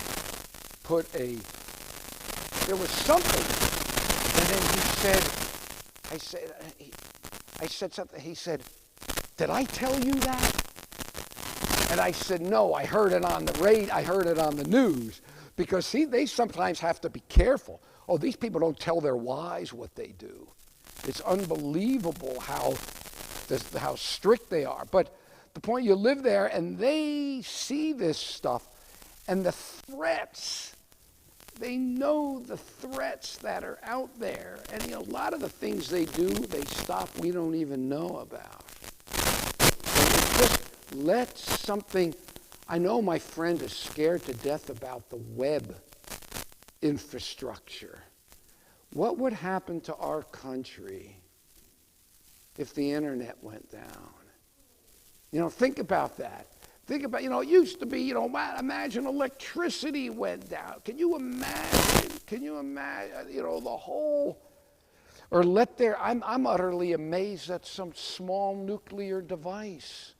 put there was something. And then I said something. He said, "Did I tell you that?" And I said, "No, I heard it on the radio. I heard it on the news." Because see, they sometimes have to be careful. Oh, these people don't tell their wives what they do. It's unbelievable how strict they are. But the point, you live there and they see this stuff and the threats. They know the threats that are out there. And a lot of the things they do, they stop, we don't even know about. And just let something, I know my friend is scared to death about the web infrastructure. What would happen to our country if the internet went down? Think about that. Think about, it used to be, imagine electricity went down. Can you imagine, the whole, or I'm utterly amazed that some small nuclear device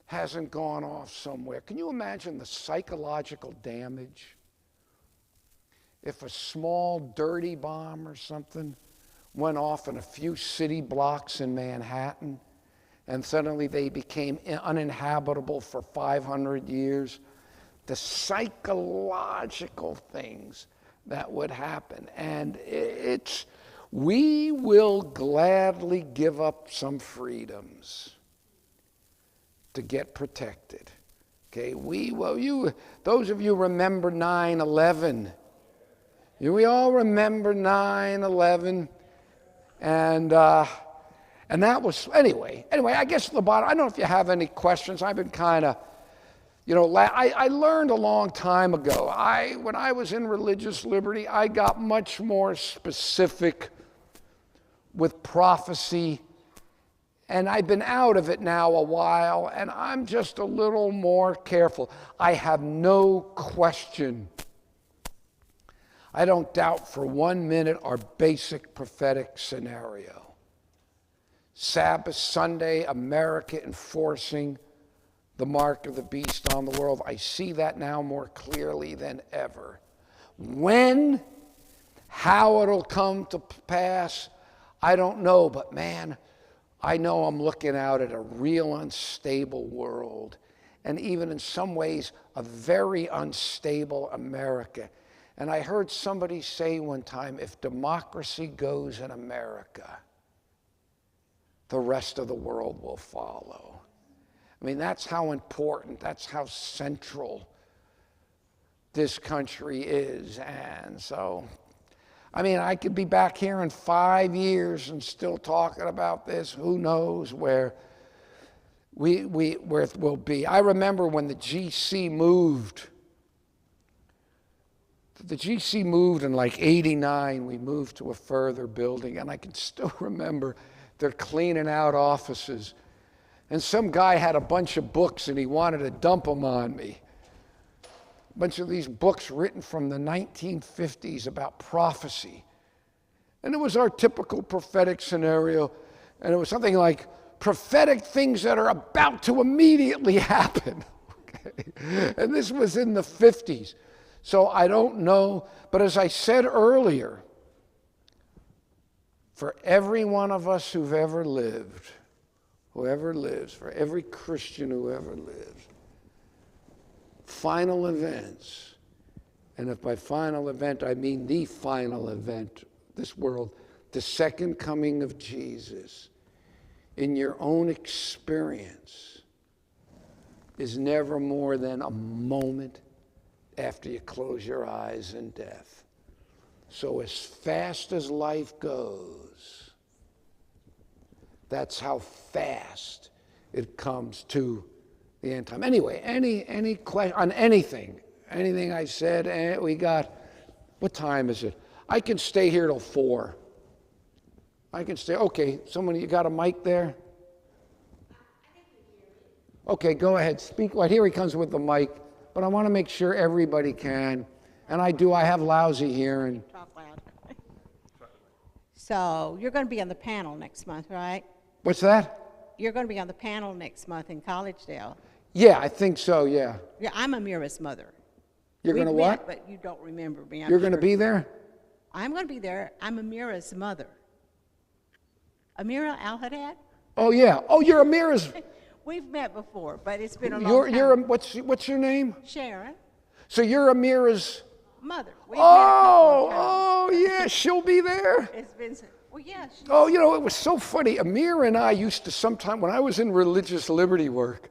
hasn't gone off somewhere. Can you imagine the psychological damage? If a small dirty bomb or something went off in a few city blocks in Manhattan, and suddenly they became uninhabitable for 500 years, the psychological things that would happen. And we will gladly give up some freedoms to get protected. Okay, those of you remember 9/11. We all remember 9/11, and that was, anyway, I guess the bottom, I don't know if you have any questions. I've been kind of, I learned a long time ago. When I was in religious liberty, I got much more specific with prophecy, and I've been out of it now a while, and I'm just a little more careful. I have no question. I don't doubt for 1 minute our basic prophetic scenario. Sabbath, Sunday, America enforcing the mark of the beast on the world. I see that now more clearly than ever. When, how it'll come to pass, I don't know, but man, I know I'm looking out at a real unstable world, and even in some ways, a very unstable America. And I heard somebody say one time, if democracy goes in America, the rest of the world will follow. I mean, that's how important, that's how central this country is. And so, I mean, I could be back here in 5 years and still talking about this. Who knows where where it will be. I remember when the GC moved. The GC moved in like '89. We moved to a further building, and I can still remember they're cleaning out offices. And some guy had a bunch of books, and he wanted to dump them on me. A bunch of these books written from the 1950s about prophecy. And it was our typical prophetic scenario, and it was something like prophetic things that are about to immediately happen. Okay? And this was in the 50s. So I don't know, but as I said earlier, for every one of us who've ever lived, whoever lives, for every Christian who ever lives, final events, and if by final event I mean the final event, this world, the second coming of Jesus, in your own experience, is never more than a moment after you close your eyes in death. So as fast as life goes, that's how fast it comes to the end time. Anyway, any question on anything I said? We got, what time is it? I can stay here till 4. I can stay. Okay, you got a mic there? Okay, go ahead. Speak. Well, here he comes with the mic. But I want to make sure everybody can. And I have lousy hearing. Talk loud. So you're going to be on the panel next month, right? What's that? You're going to be on the panel next month in Collegedale. Yeah, I think so, yeah. Yeah, I'm Amira's mother. You're going to what? But you don't remember me. You're going to be there? I'm going to be there. I'm Amira's mother. Amira Al-Haddad? Oh, yeah. Oh, you're Amira's. We've met before, but it's been a long time. What's your name? Sharon. So you're Amira's Mother. We've met a couple of times. Oh, yeah, she'll be there. It's been, well, yeah. Oh, it was so funny. Amir and I used to sometime, when I was in religious liberty work,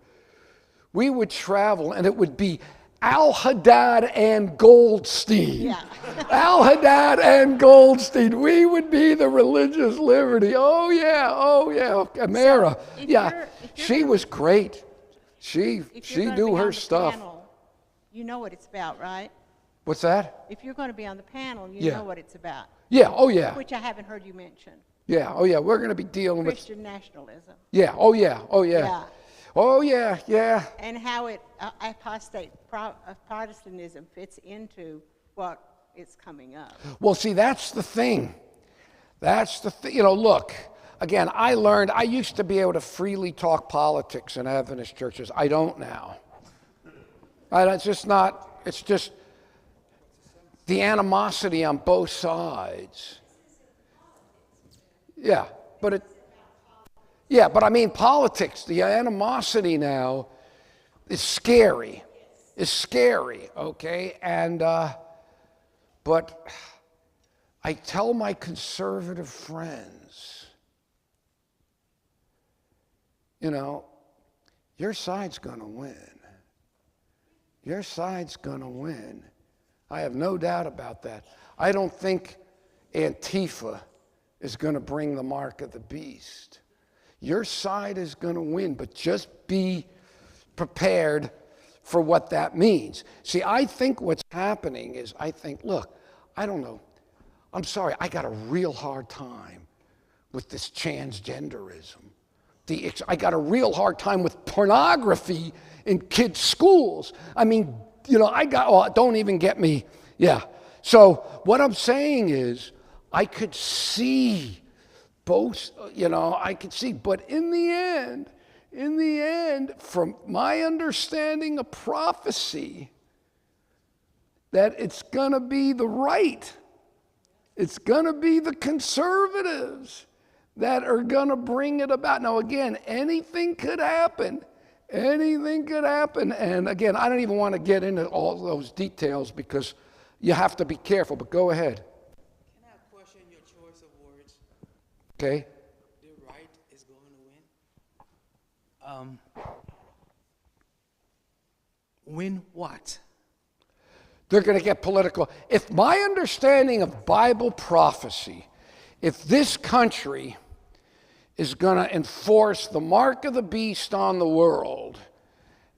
we would travel, and it would be Al-Haddad and Goldstein. Yeah. Al-Haddad and Goldstein. We would be the religious liberty. Oh, yeah. Amira. So yeah. She was great. She knew her stuff. Panel, you know what it's about, right? What's that? If you're going to be on the panel, you know what it's about. Yeah. Oh, yeah. Which I haven't heard you mention. Yeah. Oh, yeah. We're going to be dealing with Christian nationalism. Yeah. Oh, yeah. Oh, yeah. Yeah. Oh, yeah. Yeah. And how it apostate Protestantism fits into what is coming up. Well, see, that's the thing. That's the thing. Look, again, I used to be able to freely talk politics in Adventist churches. I don't now. It's just the animosity on both sides. Yeah, but I mean politics, the animosity now is scary. It's scary, okay? And, but I tell my conservative friends, your side's going to win. Your side's going to win. I have no doubt about that. I don't think Antifa is going to bring the mark of the beast. Your side is going to win, but just be prepared for what that means. See, I think what's happening is, look, I don't know. I'm sorry, I got a real hard time with this transgenderism. I got a real hard time with pornography in kids' schools. I mean, don't even get me. Yeah. So what I'm saying is, I could see both, I could see, but in the end, from my understanding of prophecy, that it's going to be the right, it's going to be the conservatives that are going to bring it about. Now, again, anything could happen. Anything could happen. And again, I don't even want to get into all those details because you have to be careful, but go ahead. Can I question your choice of words? Okay. The right is going to win. Win what? They're going to get political. If my understanding of Bible prophecy, if this country is going to enforce the mark of the beast on the world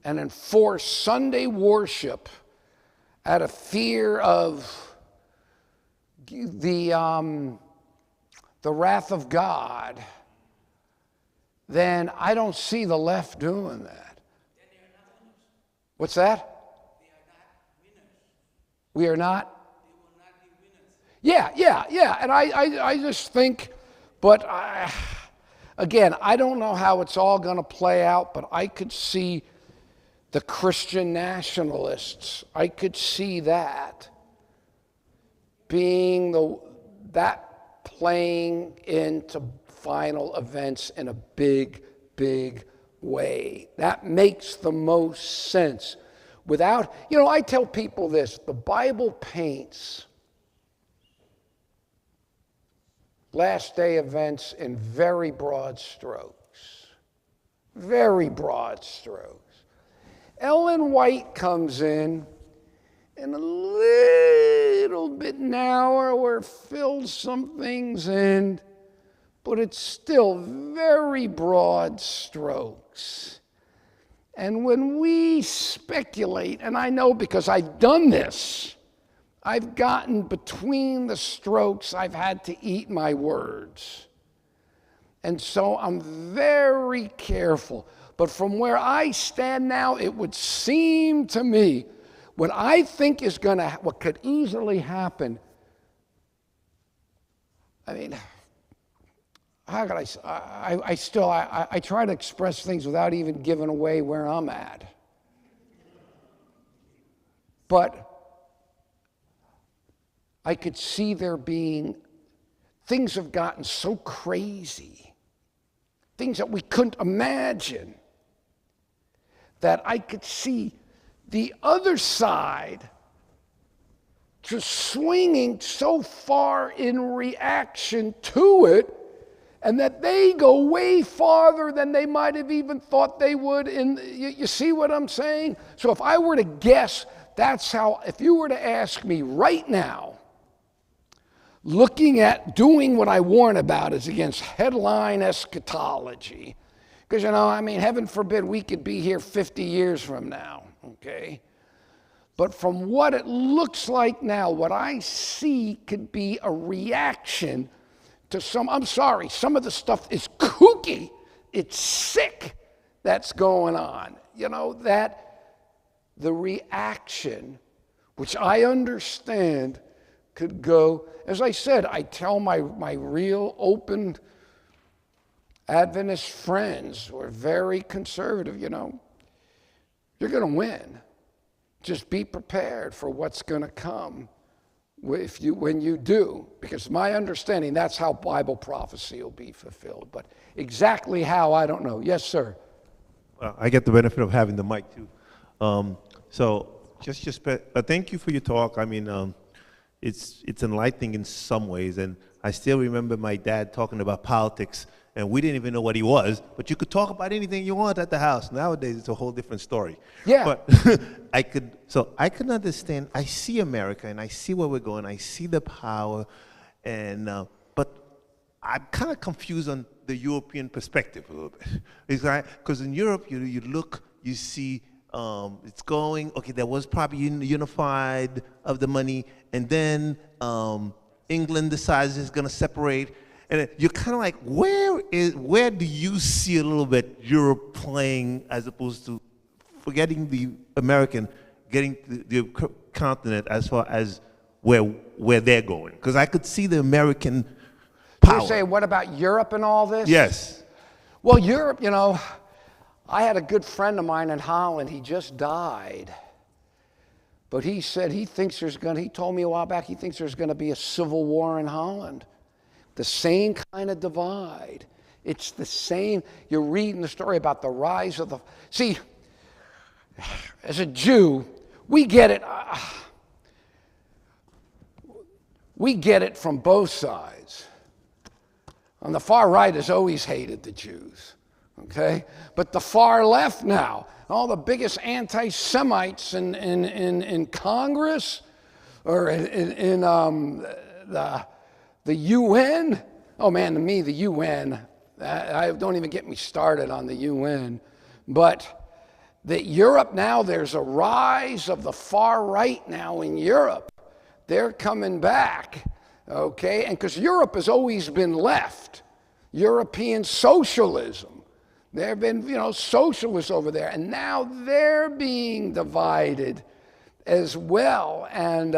and enforce Sunday worship out of fear of the wrath of God, then I don't see the left doing that. What's that? We are not? Yeah. And I just think, but again, I don't know how it's all going to play out, but I could see the Christian nationalists, I could see that being that playing into final events in a big, big way. That makes the most sense. Without, I tell people this, the Bible paints last day events in very broad strokes. Very broad strokes. Ellen White comes in a little bit narrower, fills some things in, but it's still very broad strokes. And when we speculate, and I know because I've done this, I've gotten between the strokes, I've had to eat my words. And so I'm very careful. But from where I stand now, it would seem to me what I think is what could easily happen. I mean, how could I try to express things without even giving away where I'm at. But I could see things have gotten so crazy, things that we couldn't imagine, that I could see the other side just swinging so far in reaction to it, and that they go way farther than they might have even thought they would. You see what I'm saying? So if I were to guess, if you were to ask me right now, looking at doing what I warn about is against headline eschatology. Because, heaven forbid we could be here 50 years from now, okay? But from what it looks like now, what I see could be a reaction to some of the stuff is kooky. It's sick that's going on. That the reaction, which I understand, could go, as I said, I tell my real open Adventist friends who are very conservative, you're going to win. Just be prepared for what's going to come when you do, because my understanding, that's how Bible prophecy will be fulfilled. But exactly how, I don't know. Yes, sir. Well, I get the benefit of having the mic too. Thank you for your talk. It's enlightening in some ways, and I still remember my dad talking about politics, and we didn't even know what he was, but you could talk about anything you want at the house. Nowadays, it's a whole different story. Yeah. But I could understand. I see America, and I see where we're going. I see the power, but I'm kind of confused on the European perspective a little bit. It's right, because in Europe, you look, you see, it's going, okay, there was probably unified of the money, and then England decides it's going to separate, and you're kind of like, where do you see a little bit Europe playing as opposed to forgetting the American, getting the continent as far as where they're going? Because I could see the American power. You say, what about Europe and all this? Yes. Well, Europe, I had a good friend of mine in Holland. He just died. But he said he told me a while back, he thinks there's going to be a civil war in Holland. The same kind of divide. It's the same. You're reading the story about the rise of the... See, as a Jew, we get it. We get it from both sides. On the far right has always hated the Jews. Okay? But the far left now, all the biggest anti-Semites in Congress or in the UN. Oh man, to me, the UN, I don't even get me started on the UN. But that Europe now, there's a rise of the far right now in Europe. They're coming back, okay? And because Europe has always been left, European socialism. There have been, socialists over there, and now they're being divided as well. And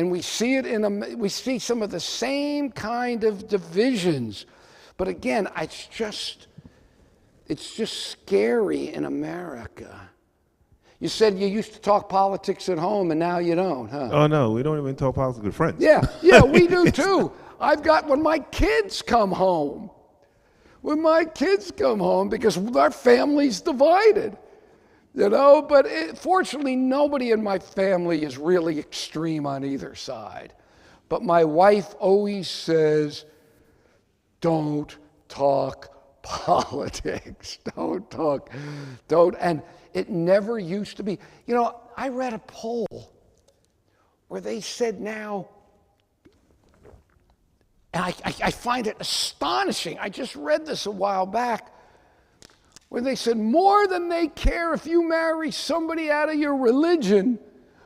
we see it we see some of the same kind of divisions. But again, it's just scary in America. You said you used to talk politics at home, and now you don't, huh? Oh, no, we don't even talk politics with friends. Yeah, we do too. When my kids come home, because our family's divided, but fortunately nobody in my family is really extreme on either side. But my wife always says, don't talk politics. Don't. And it never used to be. I read a poll where they said now, and I find it astonishing. I just read this a while back, where they said more than they care if you marry somebody out of your religion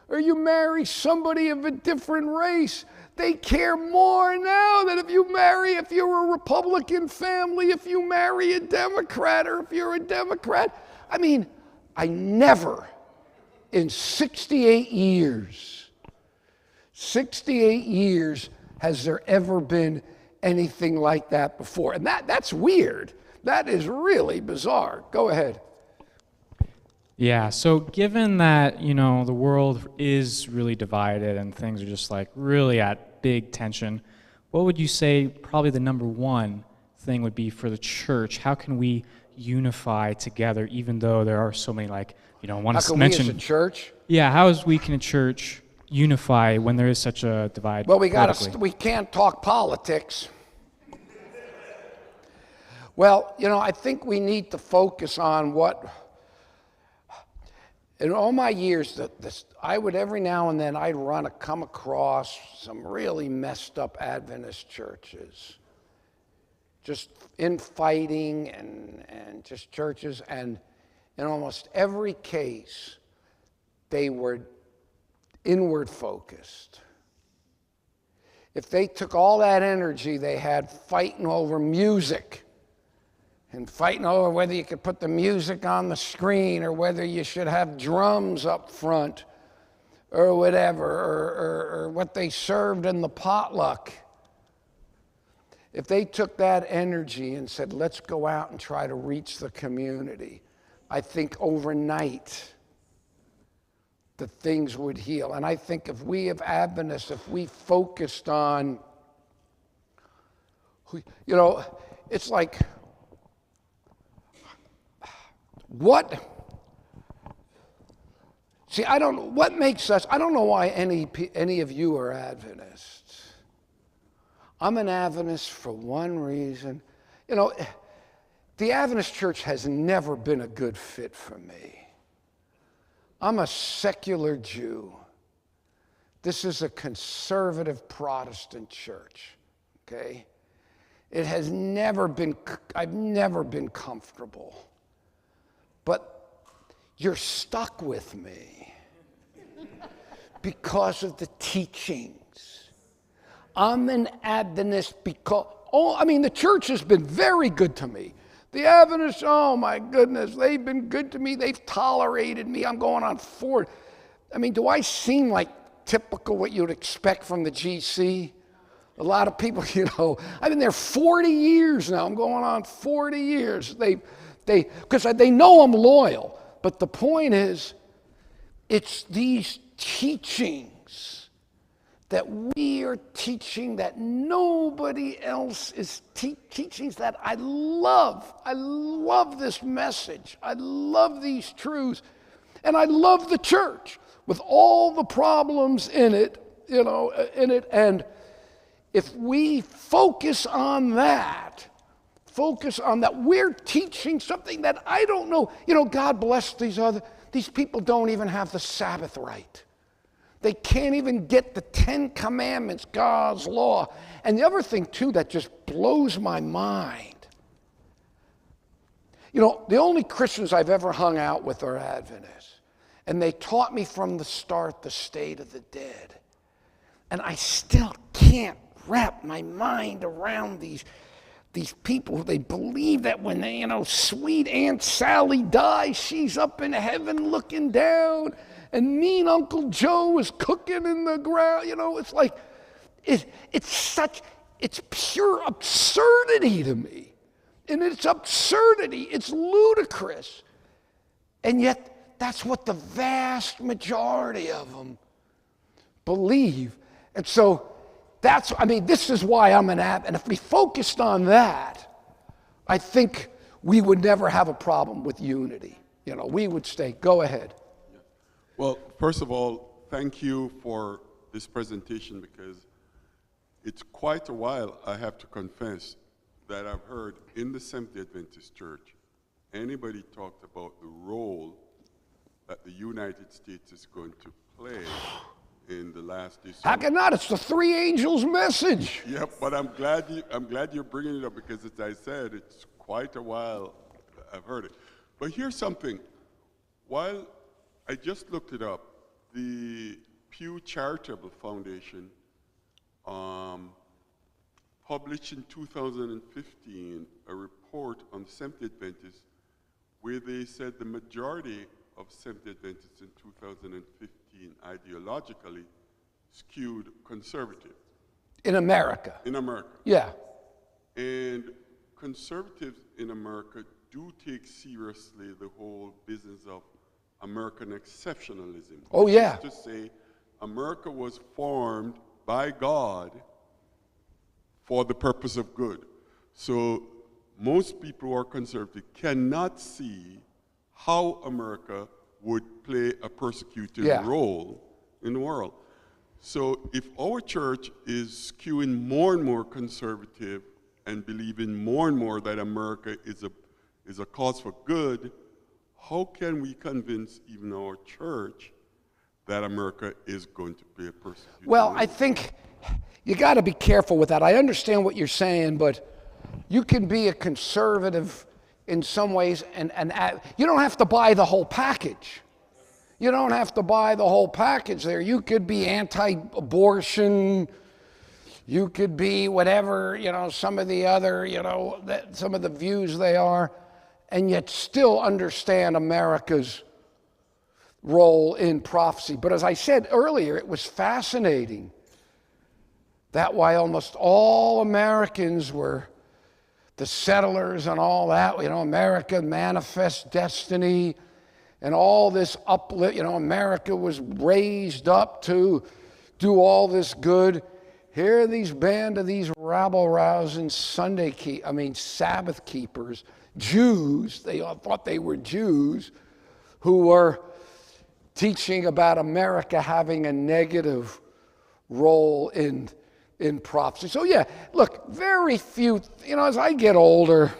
or you marry somebody of a different race. They care more now than if you're a Republican family, if you marry a Democrat, or if you're a Democrat. I mean, I never, in 68 years, has there ever been anything like that before. And that's weird. That is really bizarre. Go ahead. Yeah, so given that, the world is really divided and things are just like really at big tension, what would you say probably the number one thing would be for the church? How can we unify together, even though there are so many, want to mention... How can we as a church? Yeah, how is we can a church unify when there is such a divide? Well, we can't talk politics. Well, I think we need to focus on what... In all my years, I would every now and then come across some really messed up Adventist churches, just infighting and just churches, and in almost every case, they were inward focused. If they took all that energy they had fighting over music, and fighting over whether you could put the music on the screen or whether you should have drums up front or whatever, or what they served in the potluck. If they took that energy and said, let's go out and try to reach the community, I think overnight the things would heal. And I think if we of Adventists, if we focused on, it's like, what makes us, I don't know why any of you are Adventists. I'm an Adventist for one reason. The Adventist church has never been a good fit for me. I'm a secular Jew. This is a conservative Protestant church, okay? I've never been comfortable. But you're stuck with me because of the teachings. I'm an Adventist because, the church has been very good to me. The Adventists, oh my goodness, they've been good to me. They've tolerated me. I'm going on 4. Do I seem like typical what you'd expect from the GC? A lot of people, I've been there 40 years now. I'm going on 40 years. Because they know I'm loyal. But the point is, it's these teachings that we are teaching that nobody else is teachings that I love. I love this message. I love these truths. And I love the church with all the problems in it. And if we focus on that, we're teaching something that I don't know. God bless these people don't even have the Sabbath right. They can't even get the 10 Commandments, God's law. And the other thing, too, that just blows my mind You know, the only Christians I've ever hung out with are Adventists. And they taught me from the start the state of the dead. And I still can't wrap my mind around these people. They believe that when they, sweet Aunt Sally dies, she's up in heaven looking down, and mean Uncle Joe is cooking in the ground. It's like, it's pure absurdity to me. And it's absurdity. It's ludicrous. And yet, that's what the vast majority of them believe. And so, this is why I'm an app. And if we focused on that, I think we would never have a problem with unity. We would stay. Go ahead. Well, first of all, thank you for this presentation, because it's quite a while, I have to confess, that I've heard in the Seventh-day Adventist Church anybody talked about the role that the United States is going to play in the last days. How can not? It's the three angels' message. Yep, but I'm glad you're bringing it up, because, as I said, it's quite a while I've heard it. But here's something. While I just looked it up, the Pew Charitable Foundation published in 2015 a report on Seventh-day Adventists, where they said the majority of Seventh-day Adventists in 2015 ideologically skewed conservative. In America. In America. Yeah. And conservatives in America do take seriously the whole business of American exceptionalism. Oh, yeah. Which is to say, America was formed by God for the purpose of good. So most people who are conservative cannot see how America would play a persecuting role in the world. So if our church is skewing more and more conservative and believing more and more that America is a cause for good, how can we convince even our church that America is going to play a persecuting role? Well, I think you got to be careful with that. I understand what you're saying, but you can be a conservative in some ways, and you don't have to buy the whole package. You don't have to buy the whole package there. You could be anti-abortion. You could be whatever, some of the other, some of the views they are, and yet still understand America's role in prophecy. But as I said earlier, it was fascinating that while almost all Americans were the settlers and all that, America manifest destiny and all this uplift, America was raised up to do all this good. Here are these band of these rabble-rousing Sabbath keepers, Jews, they all thought they were Jews, who were teaching about America having a negative role in prophecy. So yeah, look, very few, as I get older,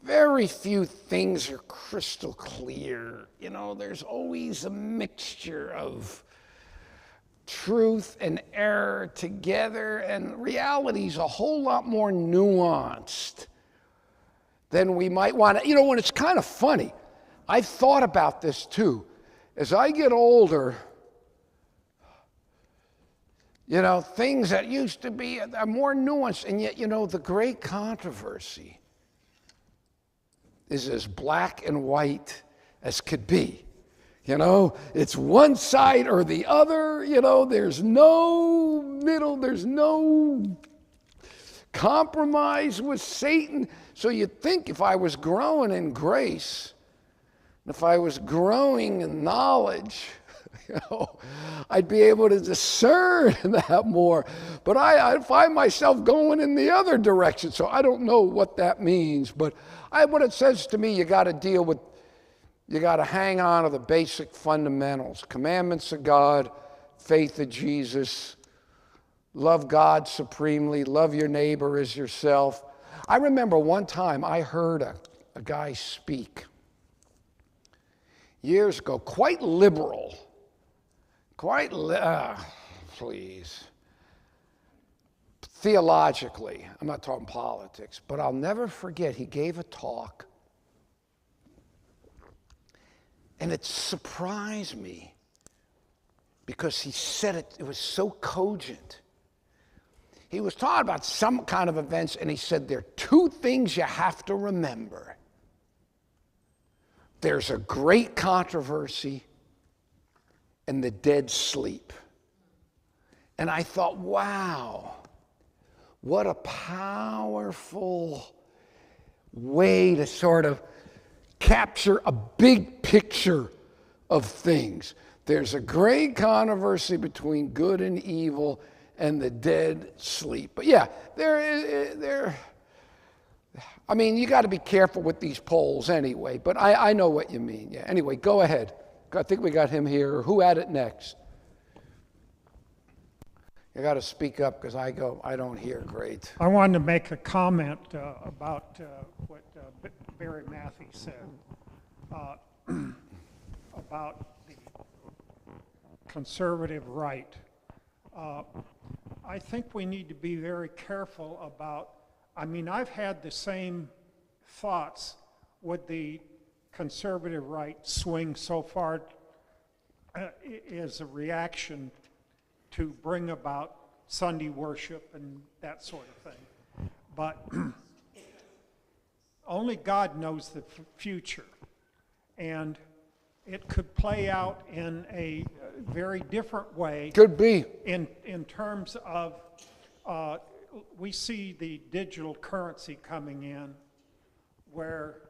very few things are crystal clear. There's always a mixture of truth and error together, and reality's a whole lot more nuanced than we might want to. When it's kind of funny, I've thought about this too. As I get older, things that used to be are more nuanced, and yet, the great controversy is as black and white as could be. It's one side or the other, there's no middle, there's no compromise with Satan. So you'd think if I was growing in grace, if I was growing in knowledge, I'd be able to discern that more. But I find myself going in the other direction, so I don't know what that means. But what it says to me, you got to hang on to the basic fundamentals. Commandments of God, faith of Jesus, love God supremely, love your neighbor as yourself. I remember one time I heard a guy speak years ago, quite liberal, theologically, I'm not talking politics, but I'll never forget he gave a talk, and it surprised me because he said it was so cogent. He was talking about some kind of events, and he said there are two things you have to remember. There's a great controversy, and the dead sleep. And I thought, wow, what a powerful way to sort of capture a big picture of things. There's a great controversy between good and evil, and the dead sleep. But yeah, I mean, you got to be careful with these polls anyway, but I know what you mean. Yeah. Anyway, go ahead. I think we got him here. Who had it next? You got to speak up because I don't hear great. I wanted to make a comment about what Barry Matthews said about the conservative right. I think we need to be very careful about, I've had the same thoughts. Would the conservative right swing so far as a reaction to bring about Sunday worship and that sort of thing? But only God knows the future. And it could play out in a very different way. Could be. In terms of, we see the digital currency coming in, where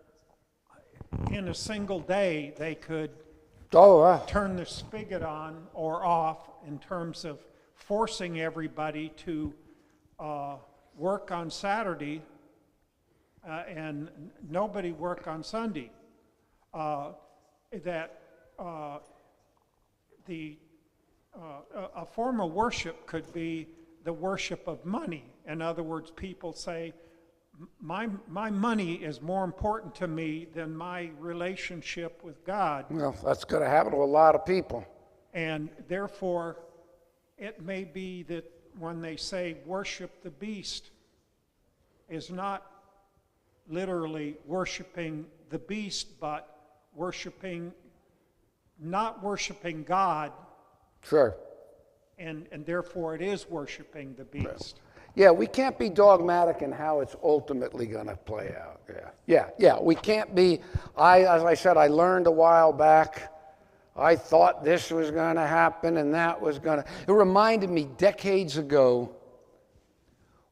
in a single day they could turn the spigot on or off in terms of forcing everybody to work on Saturday and nobody work on Sunday. A form of worship could be the worship of money. In other words, people say, my money is more important to me than my relationship with God. Well, that's going to happen to a lot of people. And therefore, it may be that when they say worship the beast, is not literally worshiping the beast, but not worshiping God. Sure. And therefore it is worshiping the beast. Yeah, we can't be dogmatic in how it's ultimately going to play out. Yeah, we can't be. As I said, I learned a while back, I thought this was going to happen and that was going to. It reminded me decades ago,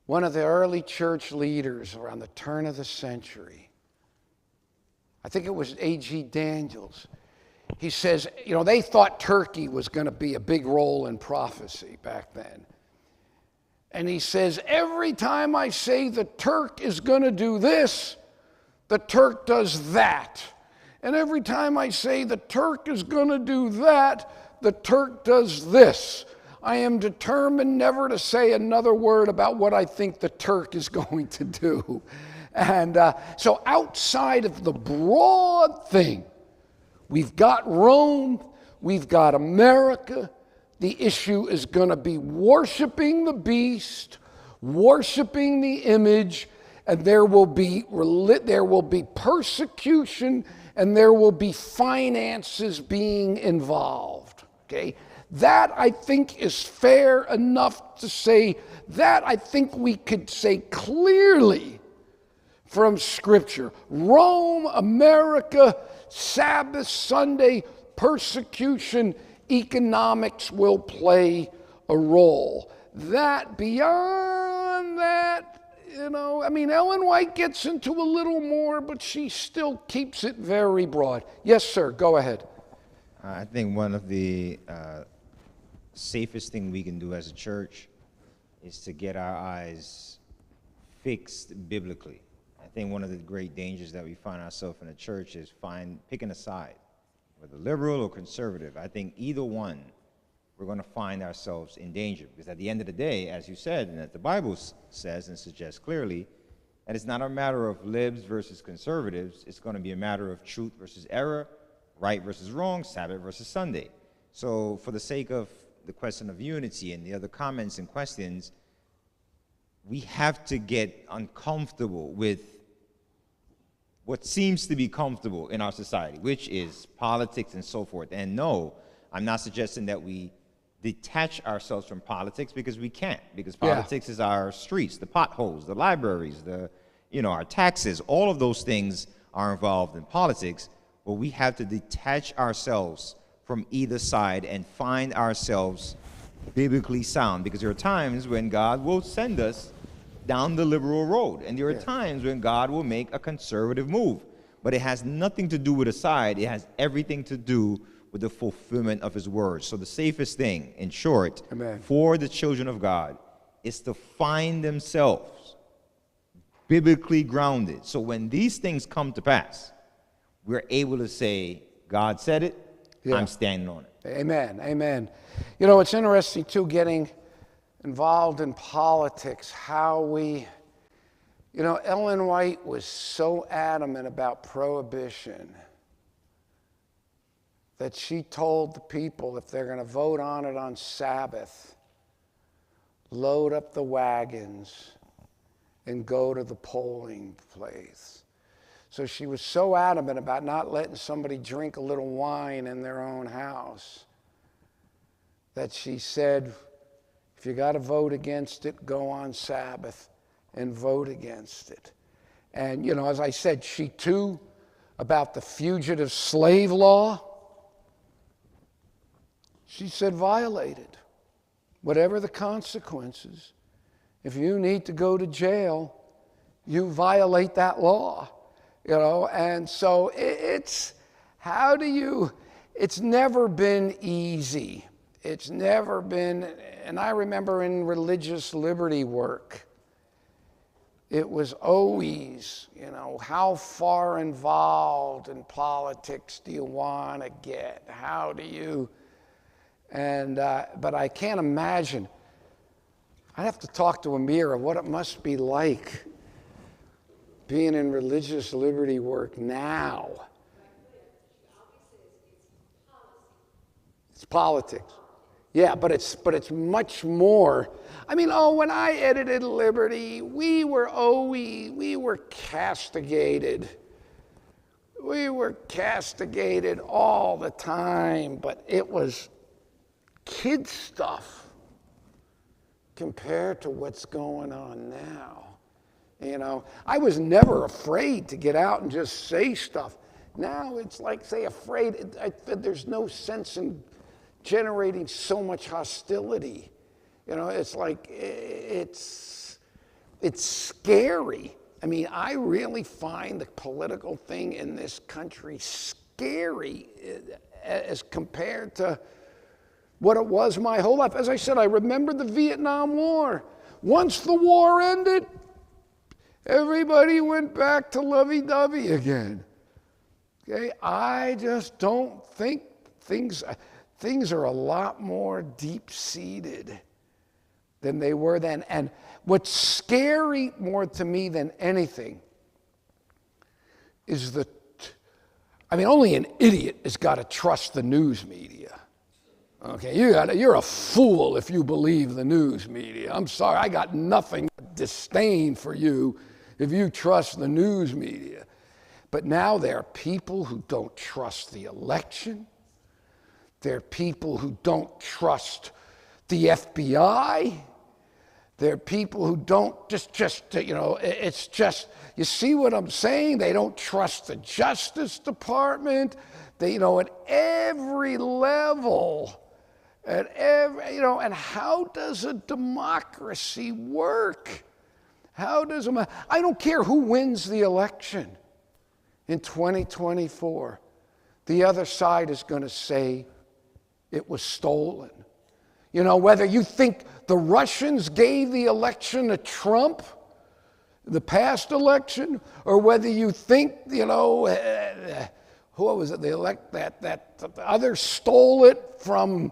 one of the early church leaders around the turn of the century, I think it was A.G. Daniels. He says, they thought Turkey was going to be a big role in prophecy back then. And he says, every time I say the Turk is going to do this, the Turk does that. And every time I say the Turk is going to do that, the Turk does this. I am determined never to say another word about what I think the Turk is going to do. And so outside of the broad thing, we've got Rome, we've got America. The issue is going to be worshiping the beast, worshiping the image, and there will be persecution, and there will be finances being involved. Okay, that I think is fair enough to say. That I think we could say clearly from Scripture. Rome, America, Sabbath, Sunday, persecution, economics will play a role. That beyond that, Ellen White gets into a little more, but she still keeps it very broad. Yes, sir, go ahead. I think one of the safest thing we can do as a church is to get our eyes fixed biblically. I think one of the great dangers that we find ourselves in the church is picking a side, whether liberal or conservative. I think either one, we're going to find ourselves in danger. Because at the end of the day, as you said, and that the Bible says and suggests clearly, that it's not a matter of libs versus conservatives. It's going to be a matter of truth versus error, right versus wrong, Sabbath versus Sunday. So for the sake of the question of unity and the other comments and questions, we have to get uncomfortable with what seems to be comfortable in our society, which is politics and so forth. And no, I'm not suggesting that we detach ourselves from politics, because we can't, because politics is our streets, the potholes, the libraries, our taxes, all of those things are involved in politics. But we have to detach ourselves from either side and find ourselves biblically sound, because there are times when God will send us down the liberal road, and there are times when God will make a conservative move. But it has nothing to do with a side. It has everything to do with the fulfillment of his words. So the safest thing, in short, for the children of God is to find themselves biblically grounded. So when these things come to pass, we're able to say, God said it, I'm standing on it. Amen, amen. You know, it's interesting, too, getting involved in politics, how we, Ellen White was so adamant about prohibition that she told the people, if they're going to vote on it on Sabbath, load up the wagons and go to the polling place. So she was so adamant about not letting somebody drink a little wine in their own house that she said, if you got to vote against it, go on Sabbath and vote against it. And, as I said, she too, about the fugitive slave law, she said, violate it. Whatever the consequences, if you need to go to jail, you violate that law, And so it's never been easy. It's never been, and I remember in religious liberty work, it was always, how far involved in politics do you want to get? How do you... but I can't imagine. I'd have to talk to Amir of what it must be like being in religious liberty work now. It's politics. Yeah, but it's much more. I mean, when I edited Liberty, we were castigated. We were castigated all the time, but it was kid stuff compared to what's going on now. I was never afraid to get out and just say stuff. Now it's like, say, afraid. There's no sense in generating so much hostility. It's like, it's scary. I mean, I really find the political thing in this country scary as compared to what it was my whole life. As I said, I remember the Vietnam War. Once the war ended, everybody went back to lovey-dovey again. Okay, I just don't think things are a lot more deep-seated than they were then. And what's scary more to me than anything is only an idiot has got to trust the news media. Okay, you're a fool if you believe the news media. I'm sorry, I got nothing but disdain for you if you trust the news media. But now there are people who don't trust the election. There are people who don't trust the FBI. There are people who don't it's just, you see what I'm saying? They don't trust the Justice Department. They, at every level, and how does a democracy work? I don't care who wins the election in 2024. The other side is going to say it was stolen. Whether you think the Russians gave the election to Trump, the past election, or whether you think, who was it? That others stole it from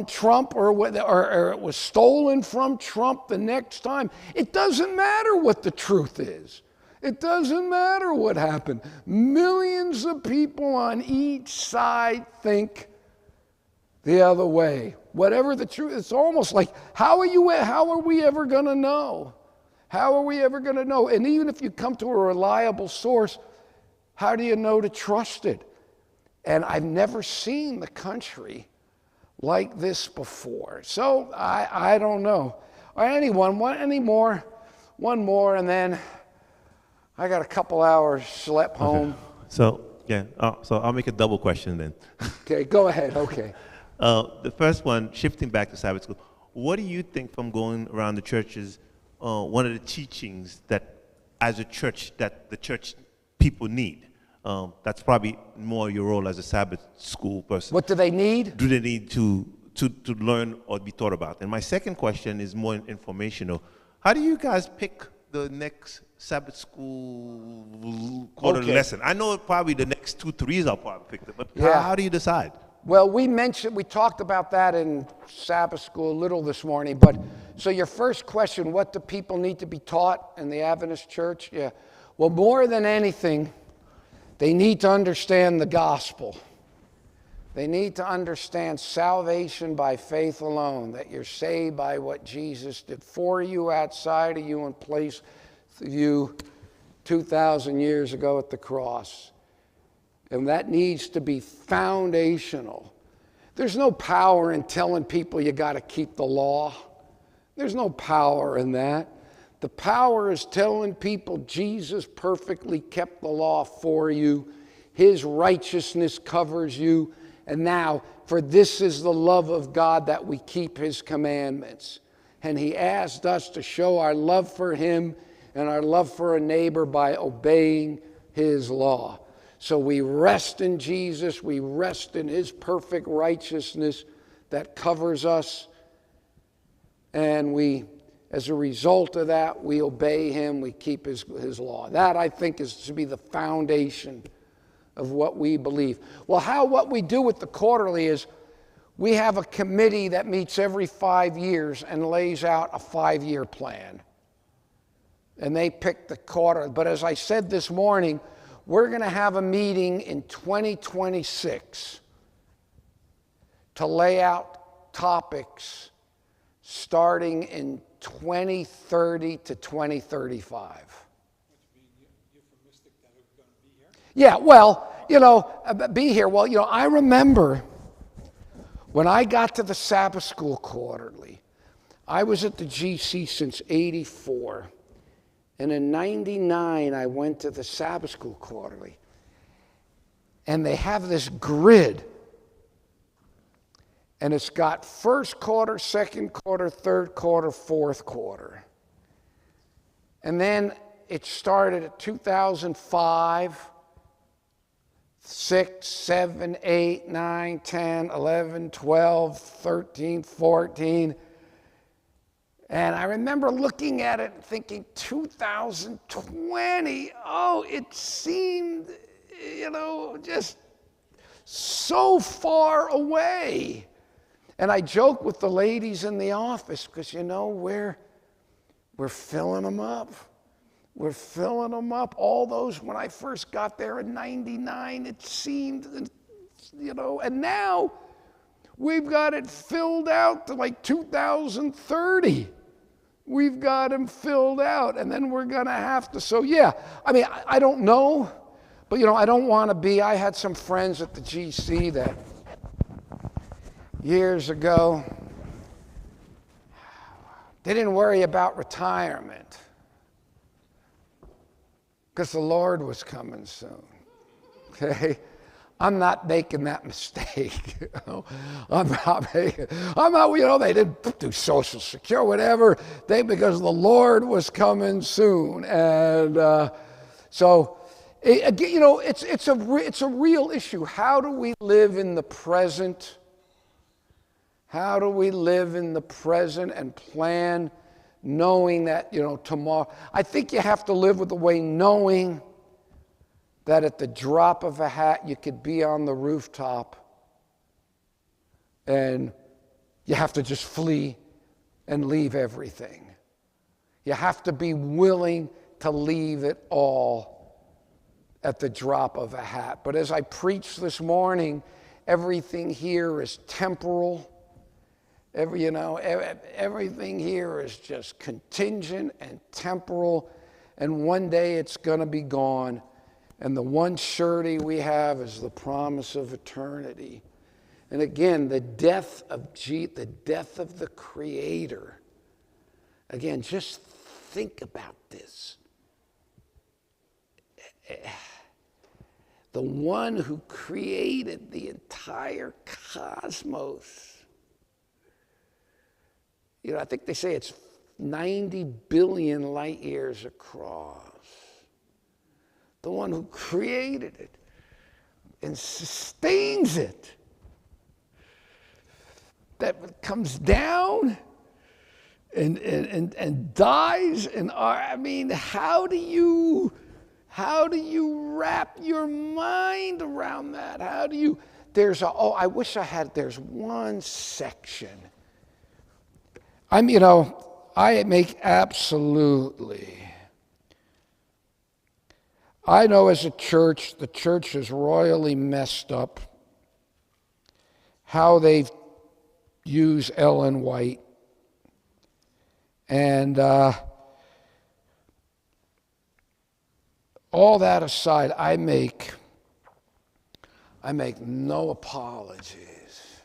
Trump, or it was stolen from Trump the next time. It doesn't matter what the truth is. It doesn't matter what happened. Millions of people on each side think the other way. Whatever the truth, it's almost like, how are we ever going to know? How are we ever going to know? And even if you come to a reliable source, how do you know to trust it? And I've never seen the country like this before. So I don't know. Or anyone, any more? One more, and then I got a couple hours slept home. So, yeah, so I'll make a double question then. Okay, go ahead. Okay. The first one, shifting back to Sabbath school, what do you think from going around the churches, one of the teachings that as a church, that the church people need? That's probably more your role as a Sabbath school person. What do they need? Do they need to learn or be taught about? And my second question is more informational. How do you guys pick the next Sabbath school quarterly lesson? I know probably the next 2, 3s I'll probably pick them, but how do you decide? Well, we talked about that in Sabbath school a little this morning, but so your first question, what do people need to be taught in the Adventist church? Yeah. Well, more than anything, they need to understand the gospel. They need to understand salvation by faith alone, that you're saved by what Jesus did for you, outside of you, in place of you 2,000 years ago at the cross. And that needs to be foundational. There's no power in telling people you got to keep the law. There's no power in that. The power is telling people Jesus perfectly kept the law for you. His righteousness covers you. And now, for this is the love of God, that we keep his commandments. And he asked us to show our love for him and our love for a neighbor by obeying his law. So we rest in Jesus, we rest in his perfect righteousness that covers us, and we, as a result of that, we obey him, we keep his law. That, I think, is to be the foundation of what we believe. Well, what we do with the quarterly is we have a committee that meets every 5 years and lays out a 5-year plan. And they pick the quarter. But as I said this morning, we're going to have a meeting in 2026 to lay out topics starting in 2030 to 2035. Yeah, well, be here. Well, I remember when I got to the Sabbath School Quarterly, I was at the GC since '84. And in '99, I went to the Sabbath School Quarterly. And they have this grid. And it's got first quarter, second quarter, third quarter, fourth quarter. And then it started at 2005. 6, 7, 8, 9, 10, 11, 12, 13, 14. And I remember looking at it and thinking, 2020, it seemed, just so far away. And I joke with the ladies in the office because, we're filling them up. We're filling them up. All those, when I first got there in '99, it seemed, and now we've got it filled out to like 2030. We've got them filled out, and then we're going to have to. So, I don't know, but, I don't want to be. I had some friends at the GC that years ago, they didn't worry about retirement, because the Lord was coming soon, okay? I'm not making that mistake. I'm not, they didn't do Social Security, whatever, because the Lord was coming soon. And it's a real issue. How do we live in the present? How do we live in the present and plan, knowing that, tomorrow? I think you have to live with the way, knowing that at the drop of a hat you could be on the rooftop and you have to just flee and leave everything. You have to be willing to leave it all at the drop of a hat. But as I preached this morning, everything here is temporal. Everything here is just contingent and temporal, and one day it's going to be gone. And the one surety we have is the promise of eternity. And again, the death of the Creator. Again, just think about this. The one who created the entire cosmos. I think they say it's 90 billion light years across. The one who created it and sustains it. That comes down and dies. And I mean, how do you wrap your mind around that? There's one section. I make absolutely. I know as a church, the church is royally messed up. How they've used Ellen White. And all that aside, I make no apologies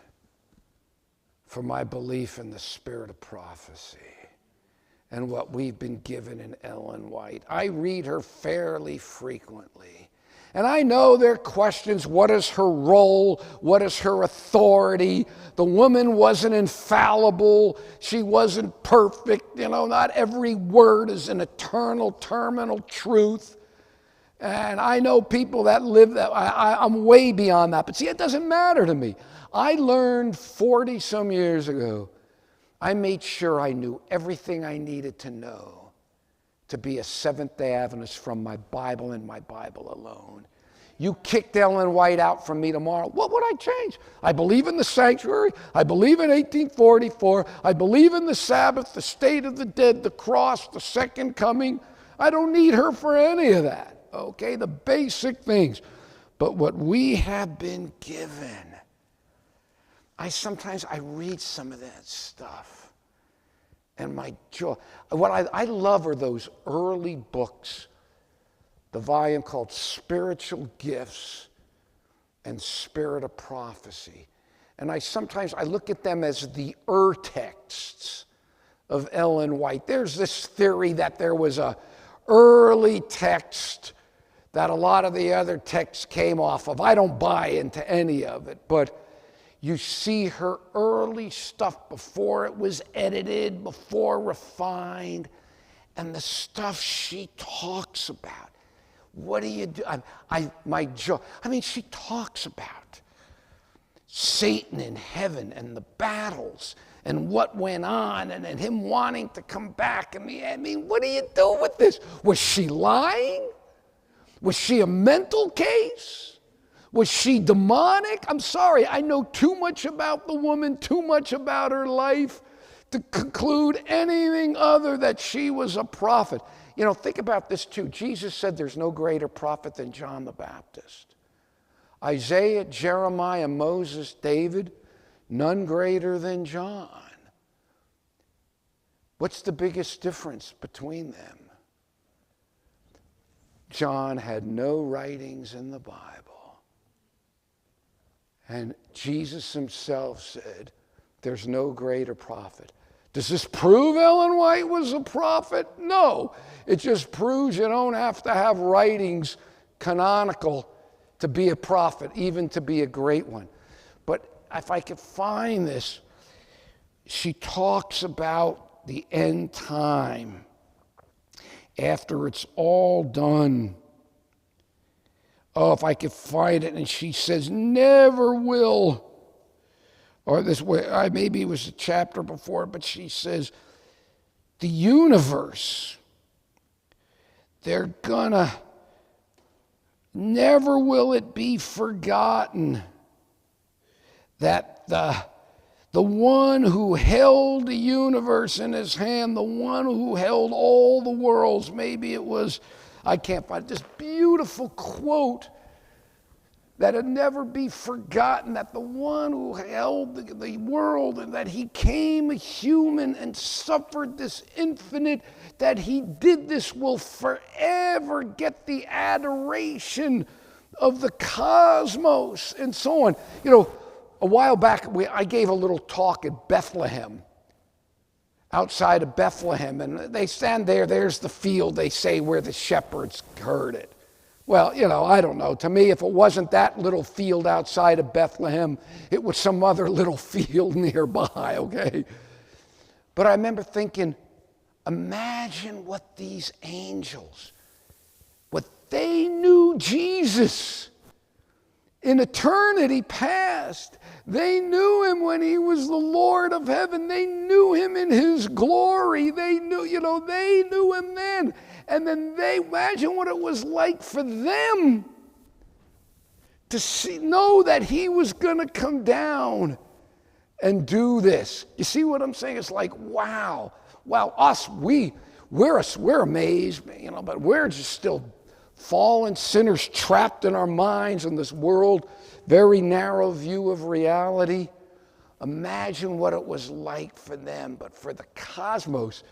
for my belief in the spirit of prophecy and what we've been given in Ellen White. I read her fairly frequently. And I know there are questions, what is her role? What is her authority? The woman wasn't infallible. She wasn't perfect. Not every word is an eternal, terminal truth. And I know people that live that. I'm way beyond that. But see, it doesn't matter to me. I learned 40-some years ago, I made sure I knew everything I needed to know to be a Seventh-day Adventist from my Bible and my Bible alone. You kicked Ellen White out from me tomorrow, what would I change? I believe in the sanctuary. I believe in 1844. I believe in the Sabbath, the state of the dead, the cross, the second coming. I don't need her for any of that, okay? The basic things. But what we have been given, sometimes I read some of that stuff, and my jaw. What I love are those early books, the volume called Spiritual Gifts and Spirit of Prophecy. And I look at them as the texts of Ellen White. There's this theory that there was a early text that a lot of the other texts came off of. I don't buy into any of it, but you see her early stuff before it was edited, before refined, and the stuff she talks about. What do you do? She talks about Satan in heaven and the battles and what went on and him wanting to come back. What do you do with this? Was she lying? Was she a mental case? Was she demonic? I'm sorry, I know too much about the woman, too much about her life to conclude anything other that she was a prophet. Think about this too. Jesus said there's no greater prophet than John the Baptist. Isaiah, Jeremiah, Moses, David, none greater than John. What's the biggest difference between them? John had no writings in the Bible. And Jesus himself said, there's no greater prophet. Does this prove Ellen White was a prophet? No. It just proves you don't have to have writings canonical to be a prophet, even to be a great one. But if I could find this, she talks about the end time after it's all done. Oh, if I could find it. And she says, never will. Or this way, maybe it was a chapter before, but she says, the universe, they're gonna, never will it be forgotten that the one who held the universe in his hand, the one who held all the worlds, maybe it was, I can't find it, this beautiful quote that it never be forgotten that the one who held the world and that he came a human and suffered this infinite, that he did this will forever get the adoration of the cosmos and so on. You know, a while back I gave a little talk at Bethlehem, outside of Bethlehem, and they stand there, there's the field, they say, where the shepherds heard it. Well, you know, I don't know. To me, if it wasn't that little field outside of Bethlehem, it was some other little field nearby, okay? But I remember thinking, imagine what these angels, what they knew Jesus in eternity past. They knew him when he was the Lord of heaven. They knew him in his glory. They knew him then. And then they imagine what it was like for them to know that he was going to come down and do this. You see what I'm saying? It's like, wow. Us, we're amazed, you know, but we're just still fallen sinners trapped in our minds in this world, very narrow view of reality. Imagine what it was like for them, but for the cosmos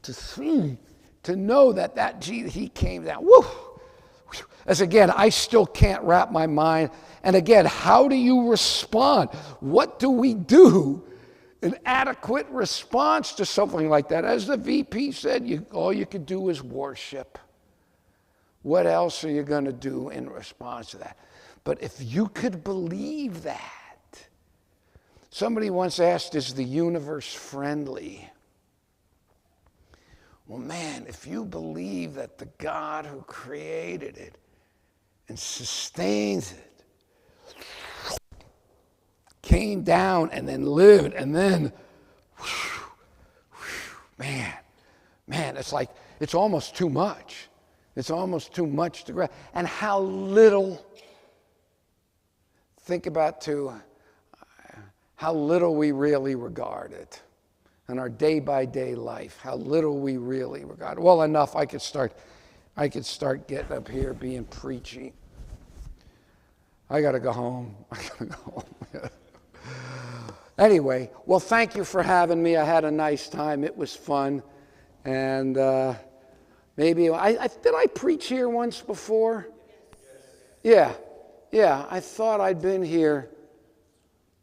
to see, to know that Jesus, he came down. Woo! As again, I still can't wrap my mind. And again, how do you respond? What do we do? An adequate response to something like that. As the VP said, all you could do is worship. What else are you going to do in response to that? But if you could believe that. Somebody once asked, is the universe friendly? Well, man, if you believe that the God who created it and sustains it came down and then lived and then, man, it's like, it's almost too much. It's almost too much to grasp. And how little, think about how little we really regard it. In our day-by-day life, how little we really regard it. Well, enough, I could start getting up here being preachy. I got to go home. Anyway, well, thank you for having me. I had a nice time. It was fun. And maybe, did I preach here once before? Yeah, I thought I'd been here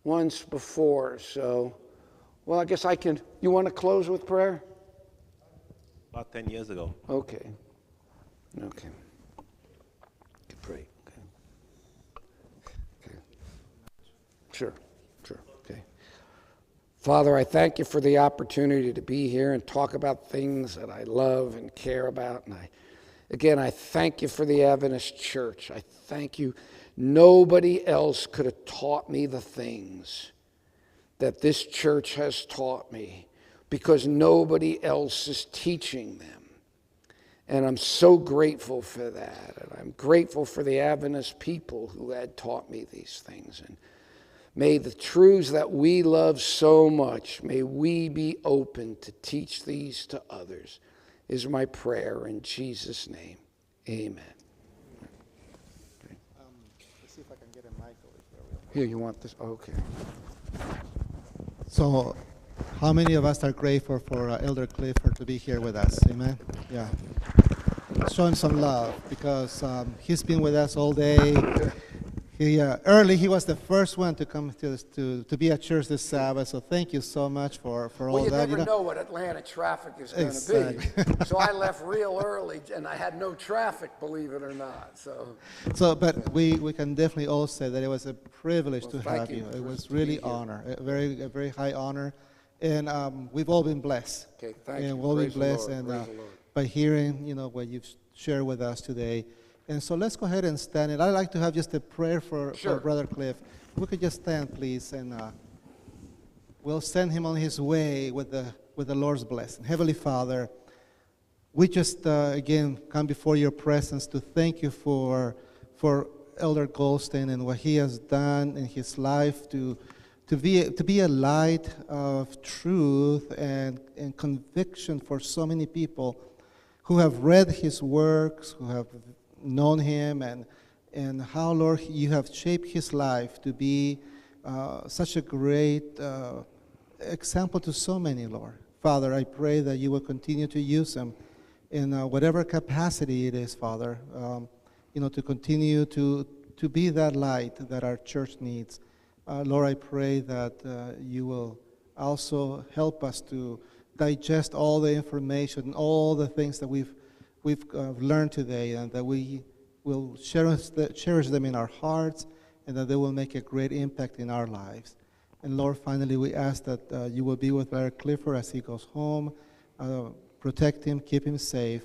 once before, so... Well, I guess I can. You want to close with prayer? About 10 years ago. Okay. Pray. Okay. Sure. Okay. Father, I thank you for the opportunity to be here and talk about things that I love and care about. And I thank you for the Adventist Church. I thank you. Nobody else could have taught me the things that this church has taught me, because nobody else is teaching them. And I'm so grateful for that. And I'm grateful for the Adventist people who had taught me these things. And may the truths that we love so much, may we be open to teach these to others, is my prayer in Jesus' name. Amen. Let's see if I can get a mic over Here, you want this? Okay. So, how many of us are grateful for Elder Clifford to be here with us? Amen? Yeah. Show him some love, because he's been with us all day. Early, he was the first one to come to be at church this Sabbath, so thank you so much for all that. You never know what Atlanta traffic is going to be. So I left real early, and I had no traffic, believe it or not. But we can definitely all say that it was a privilege to have you. It was really honor, a very high honor, and we've all been blessed. Okay, thank you. And we've all been blessed, and by hearing what you've shared with us today. And so let's go ahead and stand. And I'd like to have just a prayer for Brother Cliff. We could just stand, please, and we'll send him on his way with the Lord's blessing. Heavenly Father, we just again come before your presence to thank you for Elder Goldstein and what he has done in his life to be a light of truth and conviction for so many people who have read his works, who have known him, and how, Lord, you have shaped his life to be such a great example to so many, Lord. Father, I pray that you will continue to use him in whatever capacity it is, Father, to continue to be that light that our church needs. Lord, I pray that you will also help us to digest all the information, all the things that we've learned today, and that we will cherish them in our hearts, and that they will make a great impact in our lives. And Lord, finally, we ask that you will be with Brother Clifford as he goes home, protect him, keep him safe,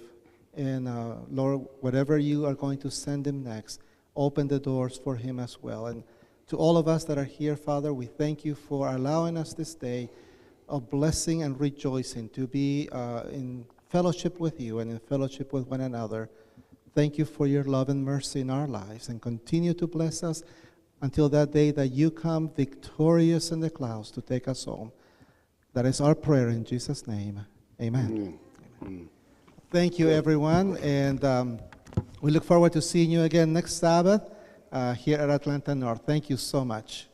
and Lord, whatever you are going to send him next, open the doors for him as well. And to all of us that are here, Father, we thank you for allowing us this day of blessing and rejoicing to be in fellowship with you and in fellowship with one another. Thank you for your love and mercy in our lives, and continue to bless us until that day that you come victorious in the clouds to take us home. That is our prayer in Jesus' name. Amen. Amen. Thank you, everyone, and we look forward to seeing you again next Sabbath here at Atlanta North. Thank you so much.